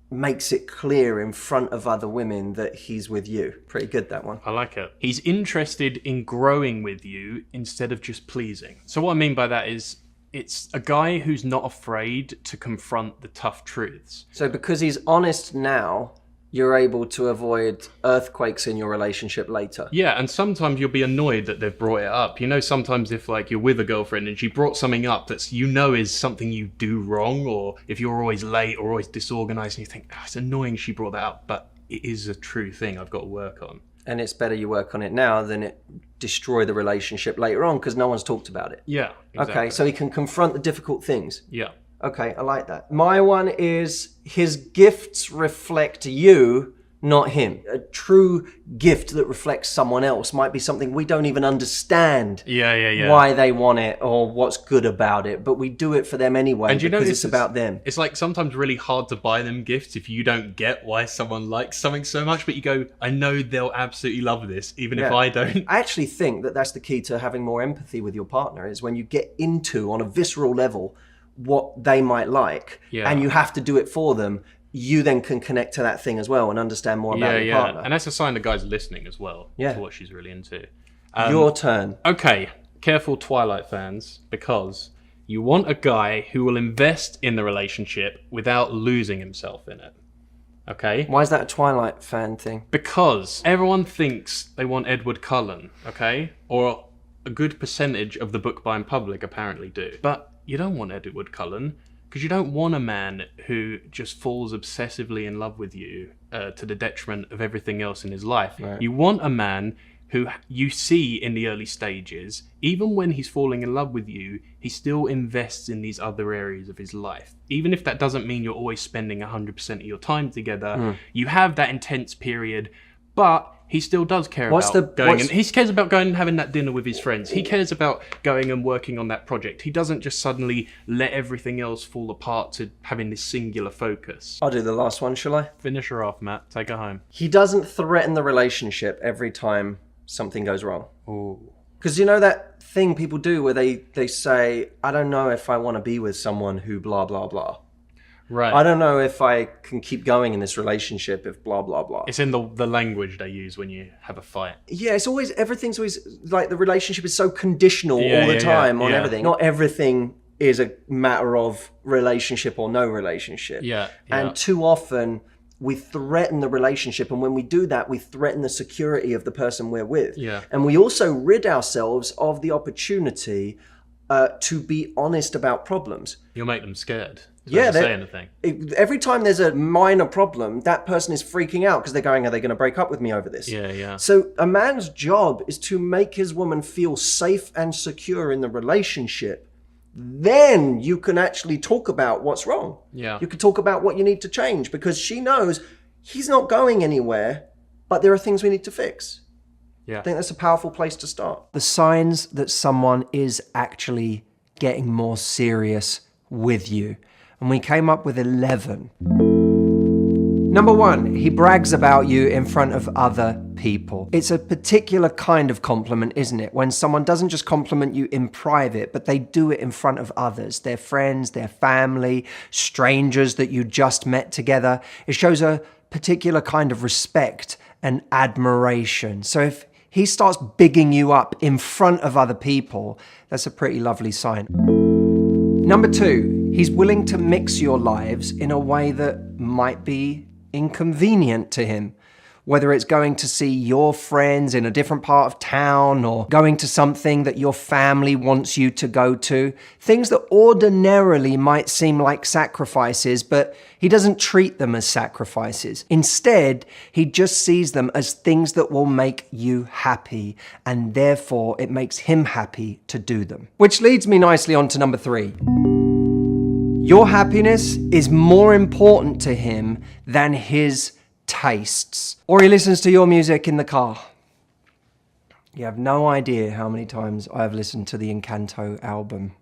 makes it clear in front of other women that he's with you. Pretty good, that one. I like it. He's interested in growing with you instead of just pleasing. So what I mean by that is it's a guy who's not afraid to confront the tough truths. So because he's honest now, you're able to avoid earthquakes in your relationship later. Yeah, and sometimes you'll be annoyed that they've brought it up. You know, sometimes if like you're with a girlfriend and she brought something up that's, you know, is something you do wrong, or if you're always late or always disorganized and you think, oh, it's annoying she brought that up, but it is a true thing I've got to work on. And it's better you work on it now than it destroy the relationship later on because no one's talked about it. Yeah, exactly. Okay, so he can confront the difficult things. Yeah. Okay, I like that. My one is his gifts reflect you, not him. A true gift that reflects someone else might be something we don't even understand why they want it or what's good about it, but we do it for them anyway And because it's about them. It's like sometimes really hard to buy them gifts if you don't get why someone likes something so much, but you go, I know they'll absolutely love this, even if I don't. I actually think that that's the key to having more empathy with your partner, is when you get into, on a visceral level, what they might like, and you have to do it for them, you then can connect to that thing as well and understand more about your partner. And that's a sign the guy's listening as well to what she's really into. Your turn. Okay, careful Twilight fans, because you want a guy who will invest in the relationship without losing himself in it. Okay? Why is that a Twilight fan thing? Because everyone thinks they want Edward Cullen, okay? Or a good percentage of the book buying public apparently do. But you don't want Edward Cullen, because you don't want a man who just falls obsessively in love with you to the detriment of everything else in his life. Right. You want a man who you see in the early stages, even when he's falling in love with you, he still invests in these other areas of his life. Even if that doesn't mean you're always spending 100% of your time together, you have that intense period, but he still does care about going and he cares about going and having that dinner with his friends. He cares about going and working on that project. He doesn't just suddenly let everything else fall apart to having this singular focus. I'll do the last one, shall I? Finish her off, Matt. Take her home. He doesn't threaten the relationship every time something goes wrong. Ooh. Because you know that thing people do where they say, I don't know if I want to be with someone who blah, blah, blah. Right. I don't know if I can keep going in this relationship if blah, blah, blah. It's in the language they use when you have a fight. Yeah, everything's always, like, the relationship is so conditional all the time on everything. Not everything is a matter of relationship or no relationship. Yeah. And too often we threaten the relationship, and when we do that, we threaten the security of the person we're with. Yeah. And we also rid ourselves of the opportunity to be honest about problems. You'll make them scared. Yeah, say anything. Every time there's a minor problem, that person is freaking out because they're going, are they going to break up with me over this? Yeah. So a man's job is to make his woman feel safe and secure in the relationship. Then you can actually talk about what's wrong. Yeah. You can talk about what you need to change, because she knows he's not going anywhere, but there are things we need to fix. Yeah. I think that's a powerful place to start. The signs that someone is actually getting more serious with you. And we came up with 11. Number 1, he brags about you in front of other people. It's a particular kind of compliment, isn't it? When someone doesn't just compliment you in private, but they do it in front of others, their friends, their family, strangers that you just met together. It shows a particular kind of respect and admiration. So if he starts bigging you up in front of other people, that's a pretty lovely sign. Number 2, he's willing to mix your lives in a way that might be inconvenient to him. Whether it's going to see your friends in a different part of town or going to something that your family wants you to go to. Things that ordinarily might seem like sacrifices, but he doesn't treat them as sacrifices. Instead, he just sees them as things that will make you happy, and therefore it makes him happy to do them. Which leads me nicely on to number 3. Your happiness is more important to him than his tastes. Or he listens to your music in the car. You have no idea how many times I've listened to the Encanto album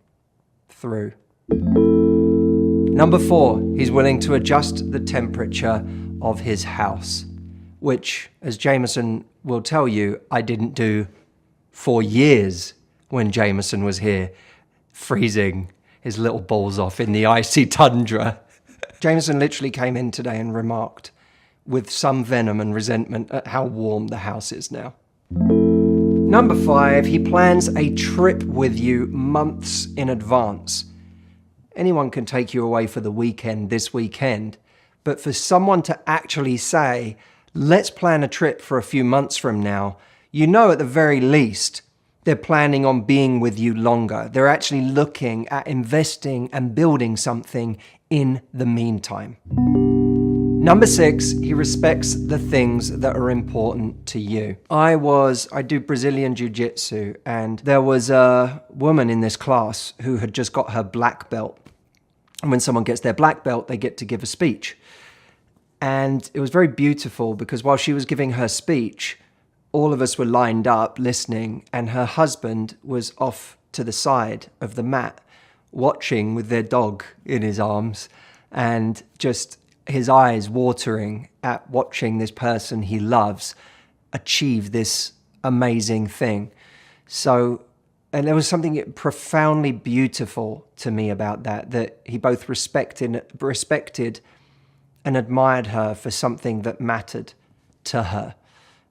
through. Number 4, he's willing to adjust the temperature of his house, which, as Jameson will tell you, I didn't do for years when Jameson was here, freezing his little balls off in the icy tundra. Jameson literally came in today and remarked with some venom and resentment at how warm the house is now. Number 5, he plans a trip with you months in advance. Anyone can take you away for the weekend this weekend, but for someone to actually say, let's plan a trip for a few months from now, you know at the very least, they're planning on being with you longer. They're actually looking at investing and building something in the meantime. Number 6, he respects the things that are important to you. I do Brazilian Jiu-Jitsu, and there was a woman in this class who had just got her black belt. And when someone gets their black belt, they get to give a speech. And it was very beautiful because while she was giving her speech, all of us were lined up listening, and her husband was off to the side of the mat watching with their dog in his arms, and just his eyes watering at watching this person he loves achieve this amazing thing. So, and there was something profoundly beautiful to me about that he both respected and admired her for something that mattered to her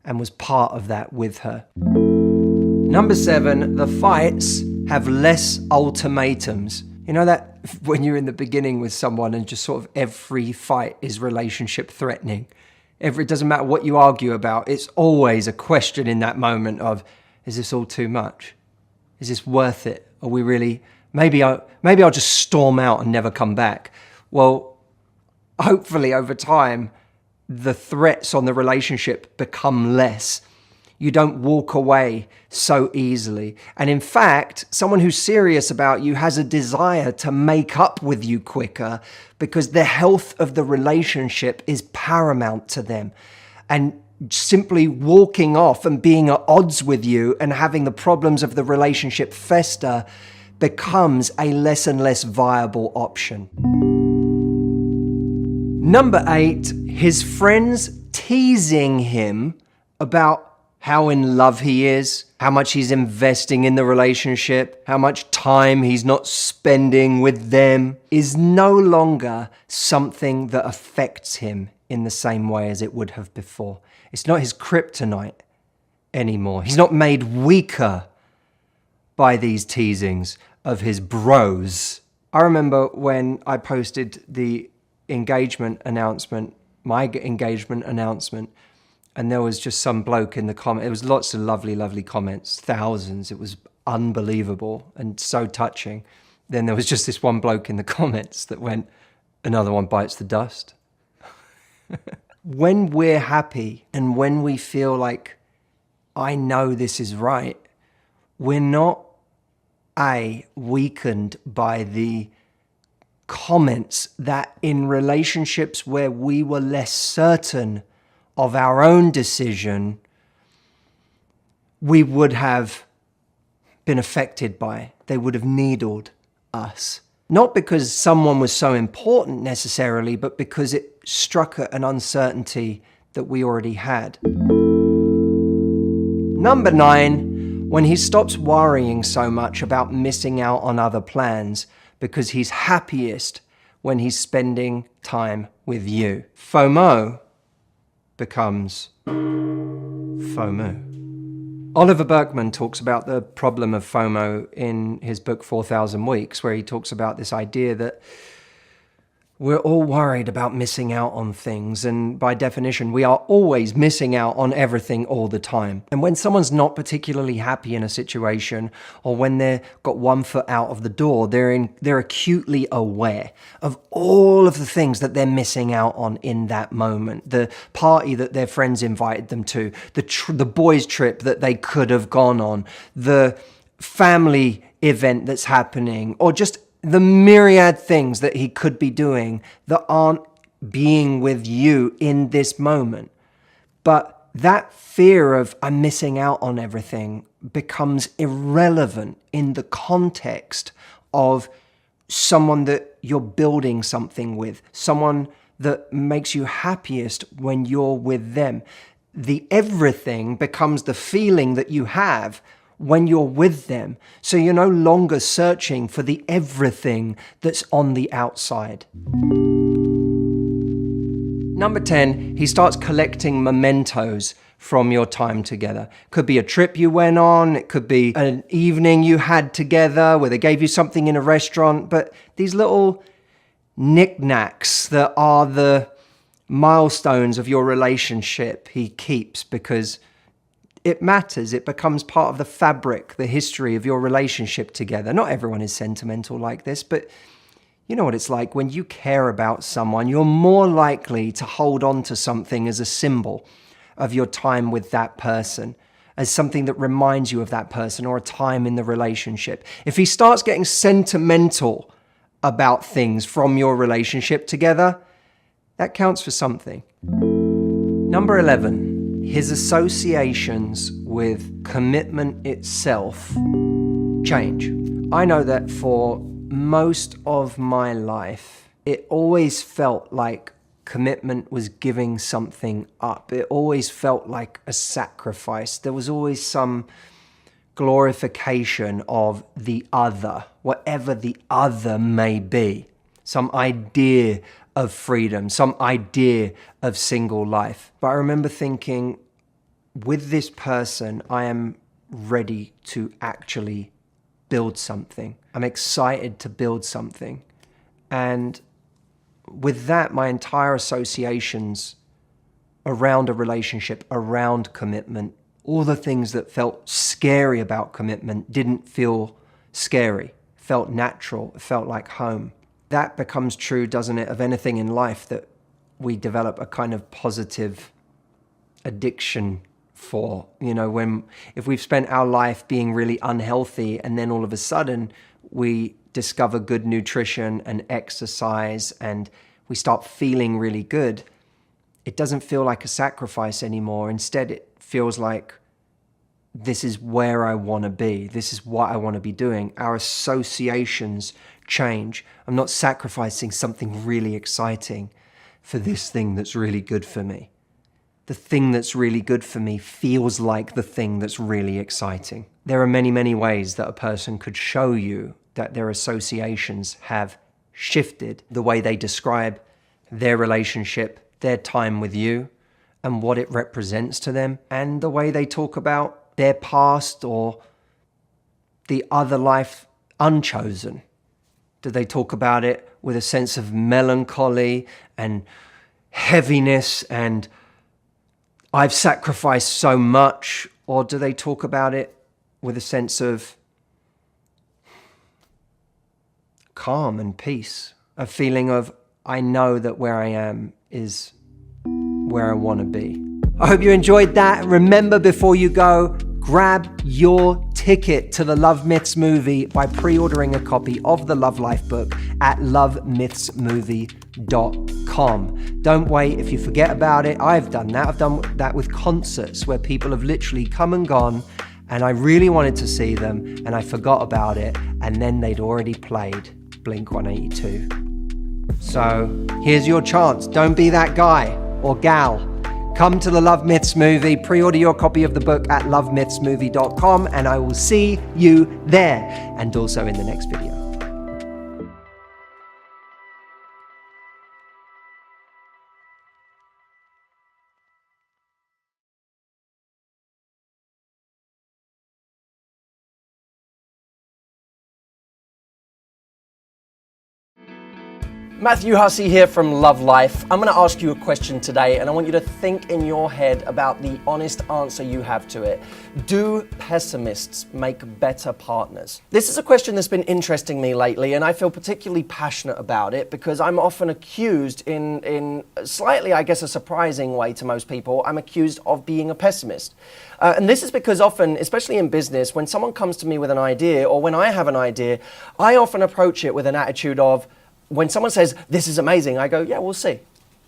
and was part of that with her. Number 7, the fights have less ultimatums. You know that when you're in the beginning with someone and just sort of every fight is relationship threatening. It doesn't matter what you argue about, it's always a question in that moment of, is this all too much? Is this worth it? Are we really, maybe I'll just storm out and never come back. Well, hopefully over time, the threats on the relationship become less. You don't walk away so easily. And in fact, someone who's serious about you has a desire to make up with you quicker because the health of the relationship is paramount to them. And simply walking off and being at odds with you and having the problems of the relationship fester becomes a less and less viable option. Number 8, his friends teasing him about how in love he is, how much he's investing in the relationship, how much time he's not spending with them, is no longer something that affects him in the same way as it would have before. It's not his kryptonite anymore. He's not made weaker by these teasings of his bros. I remember when I posted the engagement announcement, my engagement announcement, and there was just some bloke in the comment. It was lots of lovely, lovely comments, thousands. It was unbelievable and so touching. Then there was just this one bloke in the comments that went, another one bites the dust. When we're happy and when we feel like, I know this is right, we're not weakened by the comments that in relationships where we were less certain of our own decision, we would have been affected by. They would have needled us. Not because someone was so important necessarily, but because it struck at an uncertainty that we already had. Number 9, when he stops worrying so much about missing out on other plans because he's happiest when he's spending time with you. FOMO becomes FOMO. Oliver Burkeman talks about the problem of FOMO in his book 4,000 Weeks, where he talks about this idea that we're all worried about missing out on things, and by definition, we are always missing out on everything all the time. And when someone's not particularly happy in a situation, or when they've got one foot out of the door, they're acutely aware of all of the things that they're missing out on in that moment. The party that their friends invited them to, the boys' trip that they could have gone on, the family event that's happening, or just the myriad things that he could be doing that aren't being with you in this moment. But that fear of I'm missing out on everything becomes irrelevant in the context of someone that you're building something with, someone that makes you happiest when you're with them. The everything becomes the feeling that you have when you're with them. So you're no longer searching for the everything that's on the outside. Number 10, he starts collecting mementos from your time together. Could be a trip you went on, it could be an evening you had together where they gave you something in a restaurant, but these little knickknacks that are the milestones of your relationship he keeps because it matters. It becomes part of the fabric, the history of your relationship together. Not everyone is sentimental like this, but you know what it's like when you care about someone, you're more likely to hold on to something as a symbol of your time with that person, as something that reminds you of that person or a time in the relationship. If he starts getting sentimental about things from your relationship together, That counts for something. Number 11, his associations with commitment itself change. I know that for most of my life, it always felt like commitment was giving something up. It always felt like a sacrifice. There was always some glorification of the other, whatever the other may be. Some idea of freedom, some idea of single life. But I remember thinking, with this person, I am ready to actually build something. I'm excited to build something. And with that, my entire associations around a relationship, around commitment, all the things that felt scary about commitment didn't feel scary, felt natural, it felt like home. That becomes true, doesn't it, of anything in life that we develop a kind of positive addiction for. You know, if we've spent our life being really unhealthy and then all of a sudden we discover good nutrition and exercise and we start feeling really good, it doesn't feel like a sacrifice anymore. Instead, it feels like this is where I want to be. This is what I want to be doing. Our associations change. I'm not sacrificing something really exciting for this thing that's really good for me. The thing that's really good for me feels like the thing that's really exciting. There are many, many ways that a person could show you that their associations have shifted, the way they describe their relationship, their time with you, and what it represents to them, and the way they talk about their past or the other life unchosen. Do they talk about it with a sense of melancholy and heaviness and I've sacrificed so much? Or do they talk about it with a sense of calm and peace, a feeling of, I know that where I am is where I want to be? I hope you enjoyed that. Remember, before you go, grab your ticket to the Love Myths movie by pre-ordering a copy of the Love Life book at lovemythsmovie.com. Don't wait. If you forget about it, I've done that. I've done that with concerts where people have literally come and gone and I really wanted to see them and I forgot about it and then they'd already played Blink-182. So here's your chance. Don't be that guy or gal. Come to the Love Myths movie, pre-order your copy of the book at lovemythsmovie.com, and I will see you there, and also in the next video. Matthew Hussey here from Love Life. I'm going to ask you a question today and I want you to think in your head about the honest answer you have to it. Do pessimists make better partners? This is a question that's been interesting me lately and I feel particularly passionate about it because I'm often accused in slightly, I guess, a surprising way to most people, I'm accused of being a pessimist. And this is because often, especially in business, when someone comes to me with an idea or when I have an idea, I often approach it with an attitude of, when someone says, this is amazing, I go, yeah, we'll see.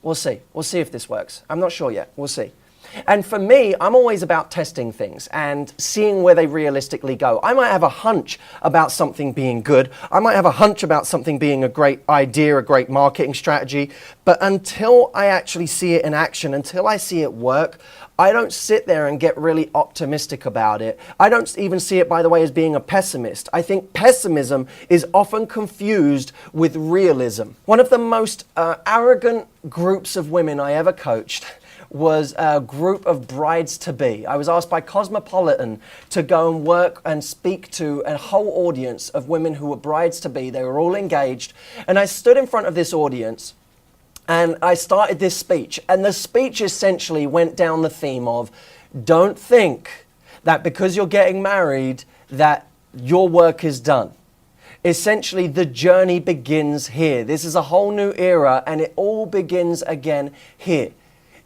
We'll see. We'll see if this works. I'm not sure yet. We'll see. And for me, I'm always about testing things and seeing where they realistically go. I might have a hunch about something being good. I might have a hunch about something being a great idea, a great marketing strategy. But until I actually see it in action, until I see it work, I don't sit there and get really optimistic about it. I don't even see it, by the way, as being a pessimist. I think pessimism is often confused with realism. One of the most arrogant groups of women I ever coached was a group of brides-to-be. I was asked by Cosmopolitan to go and work and speak to a whole audience of women who were brides-to-be. They were all engaged. And I stood in front of this audience and I started this speech. And the speech essentially went down the theme of, don't think that because you're getting married that your work is done. Essentially, the journey begins here. This is a whole new era and it all begins again here.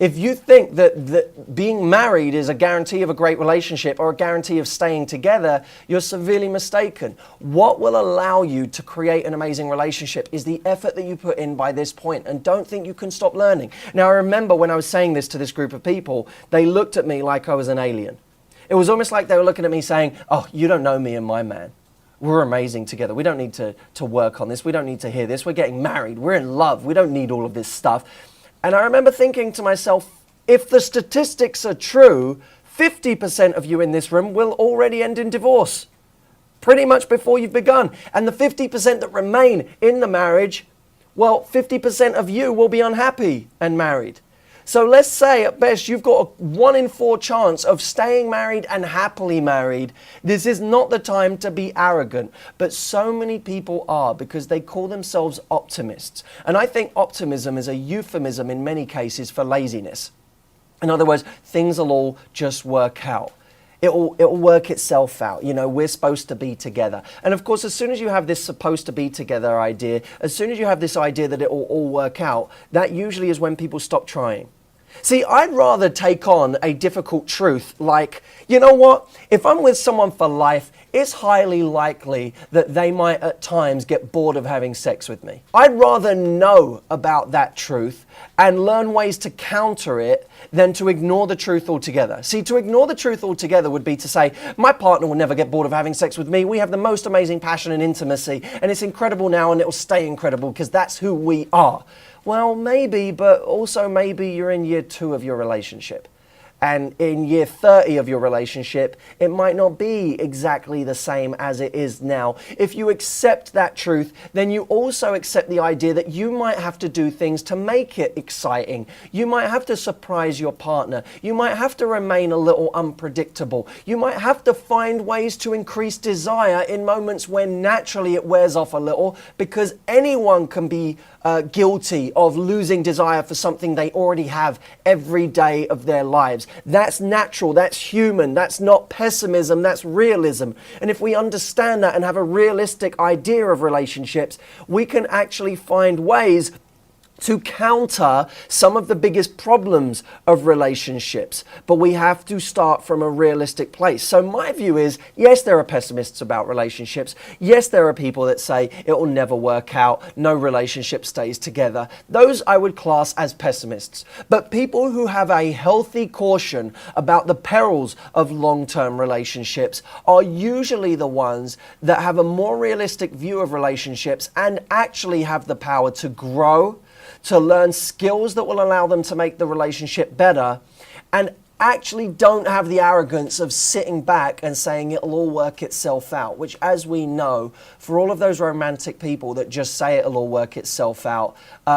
If you think that being married is a guarantee of a great relationship or a guarantee of staying together, you're severely mistaken. What will allow you to create an amazing relationship is the effort that you put in by this point, and don't think you can stop learning. Now, I remember when I was saying this to this group of people, they looked at me like I was an alien. It was almost like they were looking at me saying, oh, you don't know me and my man. We're amazing together. We don't need to work on this. We don't need to hear this. We're getting married. We're in love. We don't need all of this stuff. And I remember thinking to myself, if the statistics are true, 50% of you in this room will already end in divorce, pretty much before you've begun. And the 50% that remain in the marriage, well, 50% of you will be unhappy and married. So let's say at best you've got a 1 in 4 chance of staying married and happily married. This is not the time to be arrogant, but so many people are because they call themselves optimists. And I think optimism is a euphemism in many cases for laziness. In other words, things will all just work out. It'll work itself out. You know, we're supposed to be together. And of course, as soon as you have this supposed to be together idea, as soon as you have this idea that it will all work out, that usually is when people stop trying. See, I'd rather take on a difficult truth like, you know what? If I'm with someone for life, it's highly likely that they might at times get bored of having sex with me. I'd rather know about that truth and learn ways to counter it than to ignore the truth altogether. See, to ignore the truth altogether would be to say, my partner will never get bored of having sex with me. We have the most amazing passion and intimacy, and it's incredible now and it will stay incredible because that's who we are. Well, maybe, but also maybe you're in year 2 of your relationship. And in year 30 of your relationship, it might not be exactly the same as it is now. If you accept that truth, then you also accept the idea that you might have to do things to make it exciting. You might have to surprise your partner. You might have to remain a little unpredictable. You might have to find ways to increase desire in moments when naturally it wears off a little, because anyone can be guilty of losing desire for something they already have every day of their lives. That's natural, that's human, that's not pessimism, that's realism. And if we understand that and have a realistic idea of relationships, we can actually find ways to counter some of the biggest problems of relationships. But we have to start from a realistic place. So my view is, yes, there are pessimists about relationships. Yes, there are people that say it will never work out, no relationship stays together. Those I would class as pessimists. But people who have a healthy caution about the perils of long-term relationships are usually the ones that have a more realistic view of relationships and actually have the power to grow, to learn skills that will allow them to make the relationship better, and actually don't have the arrogance of sitting back and saying it'll all work itself out, which, as we know, for all of those romantic people that just say it'll all work itself out,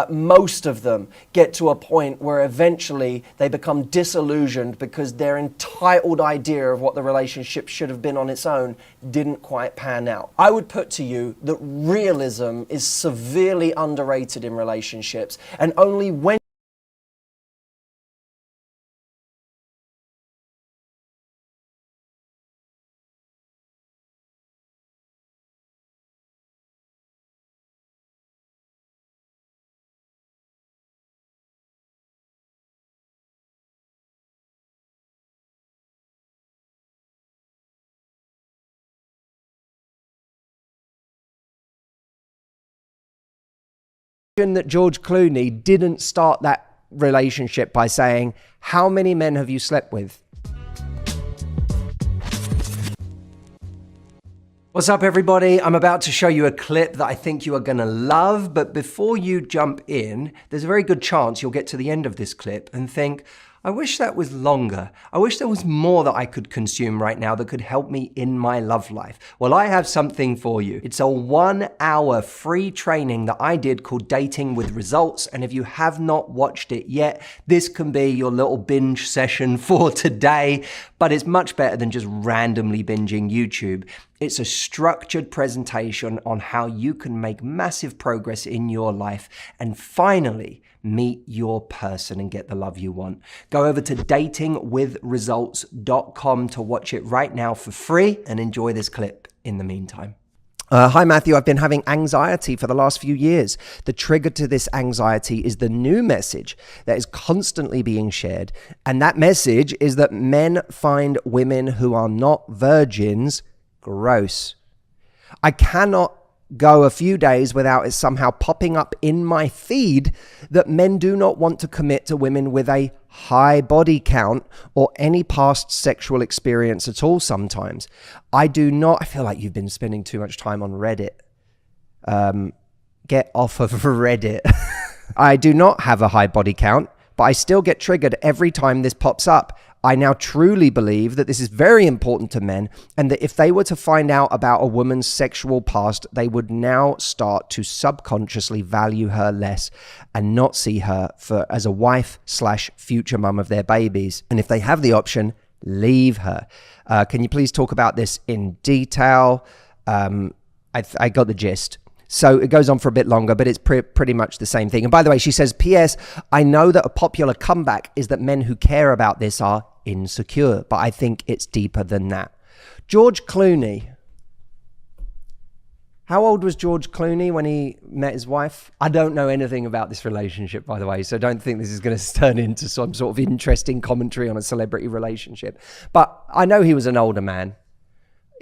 most of them get to a point where eventually they become disillusioned because their entitled idea of what the relationship should have been on its own didn't quite pan out. I would put to you that realism is severely underrated in relationships, and only when that George Clooney didn't start that relationship by saying, how many men have you slept with? What's up, everybody? I'm about to show you a clip that I think you are going to love, but before you jump in, there's a very good chance you'll get to the end of this clip and think, I wish that was longer. I wish there was more that I could consume right now that could help me in my love life. Well, I have something for you. It's a 1-hour free training that I did called Dating with Results. And if you have not watched it yet, this can be your little binge session for today, but it's much better than just randomly binging YouTube. It's a structured presentation on how you can make massive progress in your life and finally meet your person and get the love you want. Go over to datingwithresults.com to watch it right now for free and enjoy this clip in the meantime. Hi, Matthew. I've been having anxiety for the last few years. The trigger to this anxiety is the new message that is constantly being shared. And that message is that men find women who are not virgins gross. I cannot go a few days without it somehow popping up in my feed that men do not want to commit to women with a high body count or any past sexual experience at all sometimes. I feel like you've been spending too much time on Reddit. Get off of Reddit. I do not have a high body count, but I still get triggered every time this pops up. I now truly believe that this is very important to men, and that if they were to find out about a woman's sexual past, they would now start to subconsciously value her less and not see her as a wife/future mum of their babies. And if they have the option, leave her. Can you please talk about this in detail? I got the gist. So it goes on for a bit longer, but it's pretty much the same thing. And by the way, she says, P.S. I know that a popular comeback is that men who care about this are insecure, but I think it's deeper than that. George Clooney. How old was George Clooney when he met his wife? I don't know anything about this relationship, by the way, so don't think this is going to turn into some sort of interesting commentary on a celebrity relationship. But I know he was an older man.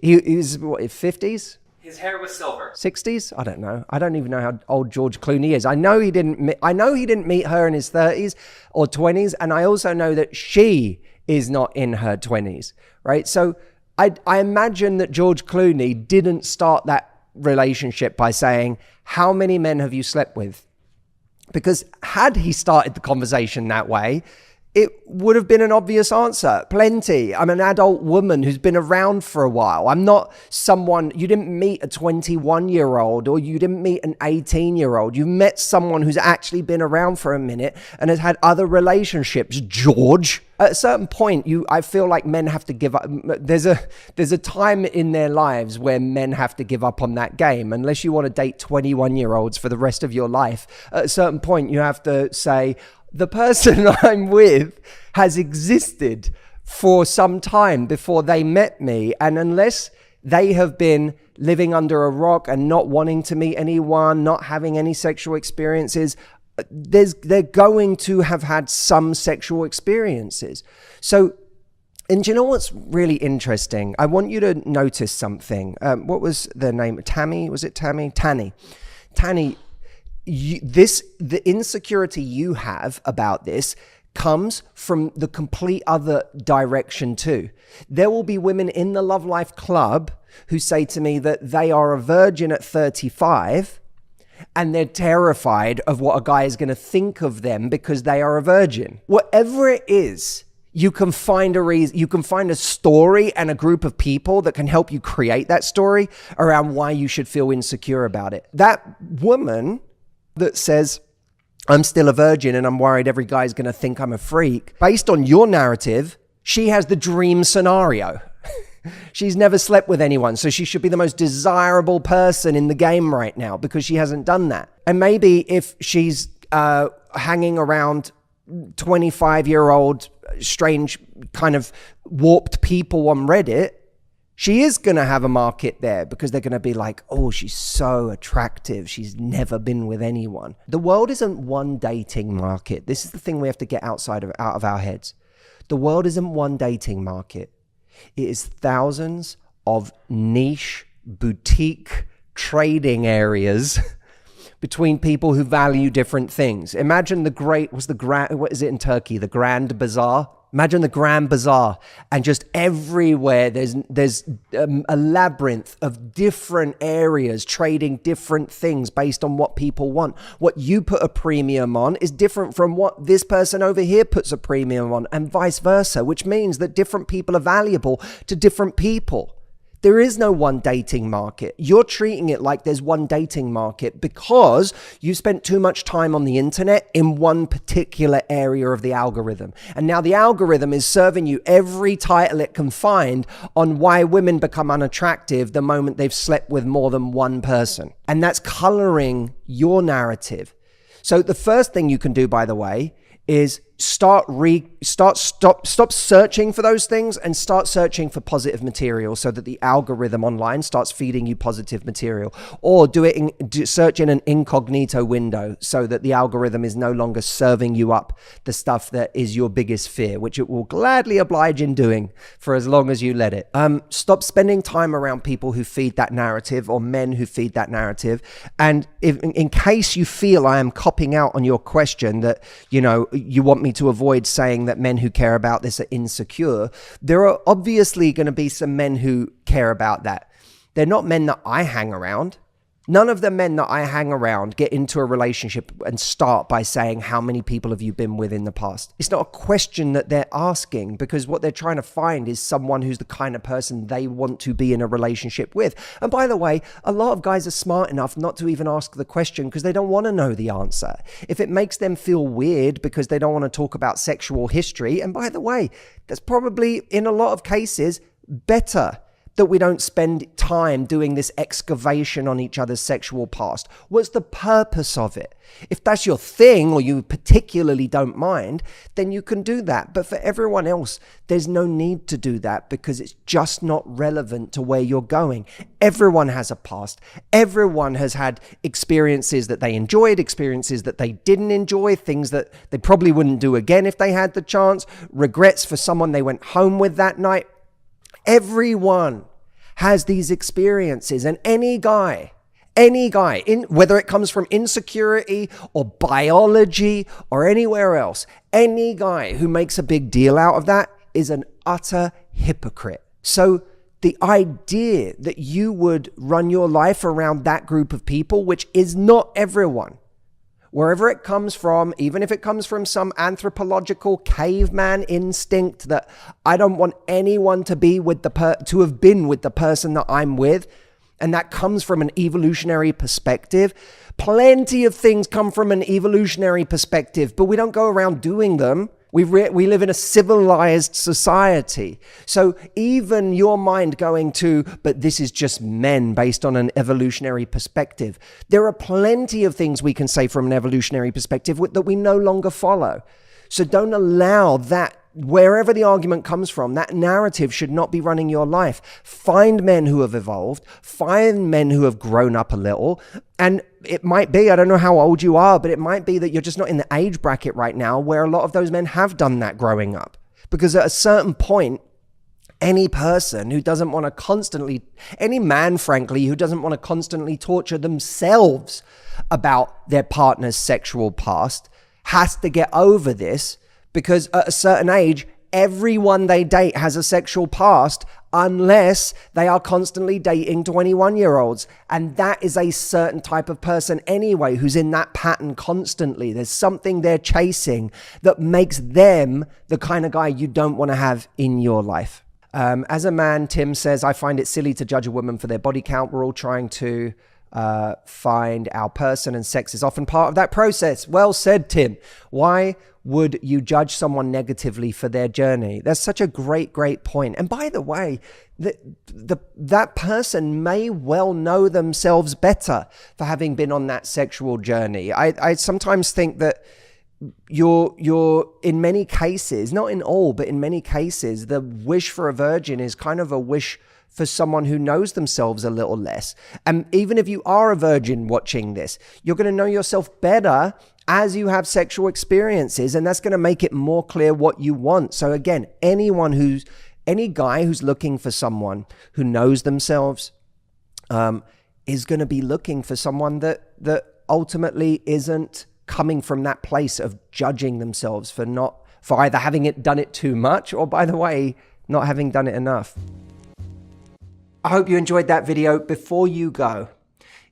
He was, what, 50s? His hair was silver. 60s? I don't know. I don't even know how old George Clooney is. I know he didn't meet her in his 30s or 20s, and I also know that she is not in her 20s, right? So I imagine that George Clooney didn't start that relationship by saying, how many men have you slept with? Because had he started the conversation that way, it would have been an obvious answer. Plenty. I'm an adult woman who's been around for a while. I'm not someone, you didn't meet a 21-year-old or you didn't meet an 18-year-old. You met someone who's actually been around for a minute and has had other relationships, George. At a certain point, I feel like men have to give up. There's a time in their lives where men have to give up on that game. Unless you want to date 21-year-olds for the rest of your life, at a certain point, you have to say, the person I'm with has existed for some time before they met me. And unless they have been living under a rock and not wanting to meet anyone, not having any sexual experiences, they're going to have had some sexual experiences. So, and do you know what's really interesting? I want you to notice something. What was the name? Tammy? Was it Tammy? Tanny. The insecurity you have about this comes from the complete other direction too. There will be women in the Love Life Club who say to me that they are a virgin at 35 and they're terrified of what a guy is going to think of them because they are a virgin. Whatever it is, you can find a reason, you can find a story and a group of people that can help you create that story around why you should feel insecure about it. That woman that says, I'm still a virgin and I'm worried every guy's going to think I'm a freak. Based on your narrative, she has the dream scenario. She's never slept with anyone, so she should be the most desirable person in the game right now because she hasn't done that. And maybe if she's hanging around 25-year-old strange kind of warped people on Reddit, she is going to have a market there because they're going to be like, oh, she's so attractive. She's never been with anyone. The world isn't one dating market. This is the thing we have to get out of our heads. The world isn't one dating market. It is thousands of niche, boutique trading areas between people who value different things. Imagine what is it in Turkey? The Grand Bazaar. Imagine the Grand Bazaar, and just everywhere there's a labyrinth of different areas trading different things based on what people want. What you put a premium on is different from what this person over here puts a premium on, and vice versa, which means that different people are valuable to different people. There is no one dating market. You're treating it like there's one dating market because you spent too much time on the internet in one particular area of the algorithm. And now the algorithm is serving you every title it can find on why women become unattractive the moment they've slept with more than one person. And that's coloring your narrative. So the first thing you can do, by the way, is stop searching for those things and start searching for positive material so that the algorithm online starts feeding you positive material, or search in an incognito window so that the algorithm is no longer serving you up the stuff that is your biggest fear, which it will gladly oblige in doing for as long as you let it. Stop spending time around people who feed that narrative, or men who feed that narrative. And in case you feel I am copping out on your question that, you want me to avoid saying that men who care about this are insecure, there are obviously going to be some men who care about that. They're not men that I hang around. None of the men that I hang around get into a relationship and start by saying, how many people have you been with in the past? It's not a question that they're asking, because what they're trying to find is someone who's the kind of person they want to be in a relationship with. And by the way, a lot of guys are smart enough not to even ask the question because they don't want to know the answer. If it makes them feel weird because they don't want to talk about sexual history, and by the way, that's probably in a lot of cases better that we don't spend time doing this excavation on each other's sexual past. What's the purpose of it? If that's your thing, or you particularly don't mind, then you can do that. But for everyone else, there's no need to do that because it's just not relevant to where you're going. Everyone has a past. Everyone has had experiences that they enjoyed, experiences that they didn't enjoy, things that they probably wouldn't do again if they had the chance, regrets for someone they went home with that night. Everyone has these experiences, and any guy, whether it comes from insecurity or biology or anywhere else, any guy who makes a big deal out of that is an utter hypocrite. So the idea that you would run your life around that group of people, which is not everyone, wherever it comes from, even if it comes from some anthropological caveman instinct that I don't want anyone to be with to have been with the person that I'm with, and that comes from an evolutionary perspective. Plenty of things come from an evolutionary perspective, but we don't go around doing them. We live in a civilized society. So even your mind going to, but this is just men based on an evolutionary perspective. There are plenty of things we can say from an evolutionary perspective that we no longer follow. So don't allow that, wherever the argument comes from, that narrative should not be running your life. Find men who have evolved, find men who have grown up a little. And it might be, I don't know how old you are, but it might be that you're just not in the age bracket right now where a lot of those men have done that growing up. Because at a certain point, any person who doesn't want to constantly, any man, frankly, who doesn't want to constantly torture themselves about their partner's sexual past has to get over this, because at a certain age, everyone they date has a sexual past unless they are constantly dating 21-year-olds. And that is a certain type of person anyway, who's in that pattern constantly. There's something they're chasing that makes them the kind of guy you don't want to have in your life. As a man, Tim says, I find it silly to judge a woman for their body count. We're all trying to find our person, and sex is often part of that process. Well said, Tim. Why would you judge someone negatively for their journey? That's such a great point. And by the way, that person may well know themselves better for having been on that sexual journey. I sometimes think that you're in many cases, not in all, but in many cases, the wish for a virgin is kind of a wish for someone who knows themselves a little less. And even if you are a virgin watching this, you're going to know yourself better as you have sexual experiences, and that's going to make it more clear what you want. So again, any guy who's looking for someone who knows themselves is going to be looking for someone that ultimately isn't coming from that place of judging themselves for either having done it too much, or, by the way, not having done it enough. I hope you enjoyed that video. Before you go,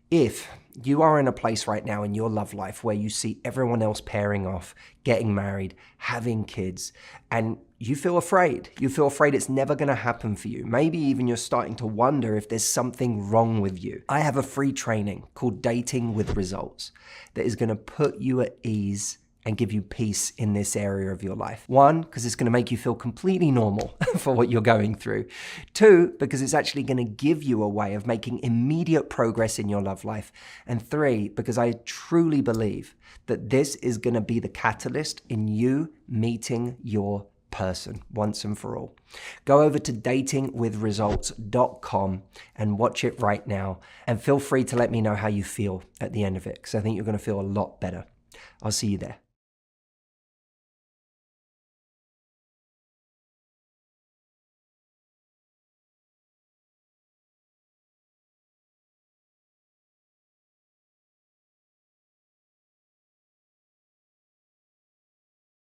if you are in a place right now in your love life where you see everyone else pairing off, getting married, having kids, and you feel afraid it's never going to happen for you, maybe even you're starting to wonder if there's something wrong with you, I have a free training called Dating with Results that is going to put you at ease and give you peace in this area of your life. One, because it's going to make you feel completely normal for what you're going through. Two, because it's actually going to give you a way of making immediate progress in your love life. And three, because I truly believe that this is going to be the catalyst in you meeting your person once and for all. Go over to datingwithresults.com and watch it right now. And feel free to let me know how you feel at the end of it, because I think you're going to feel a lot better. I'll see you there.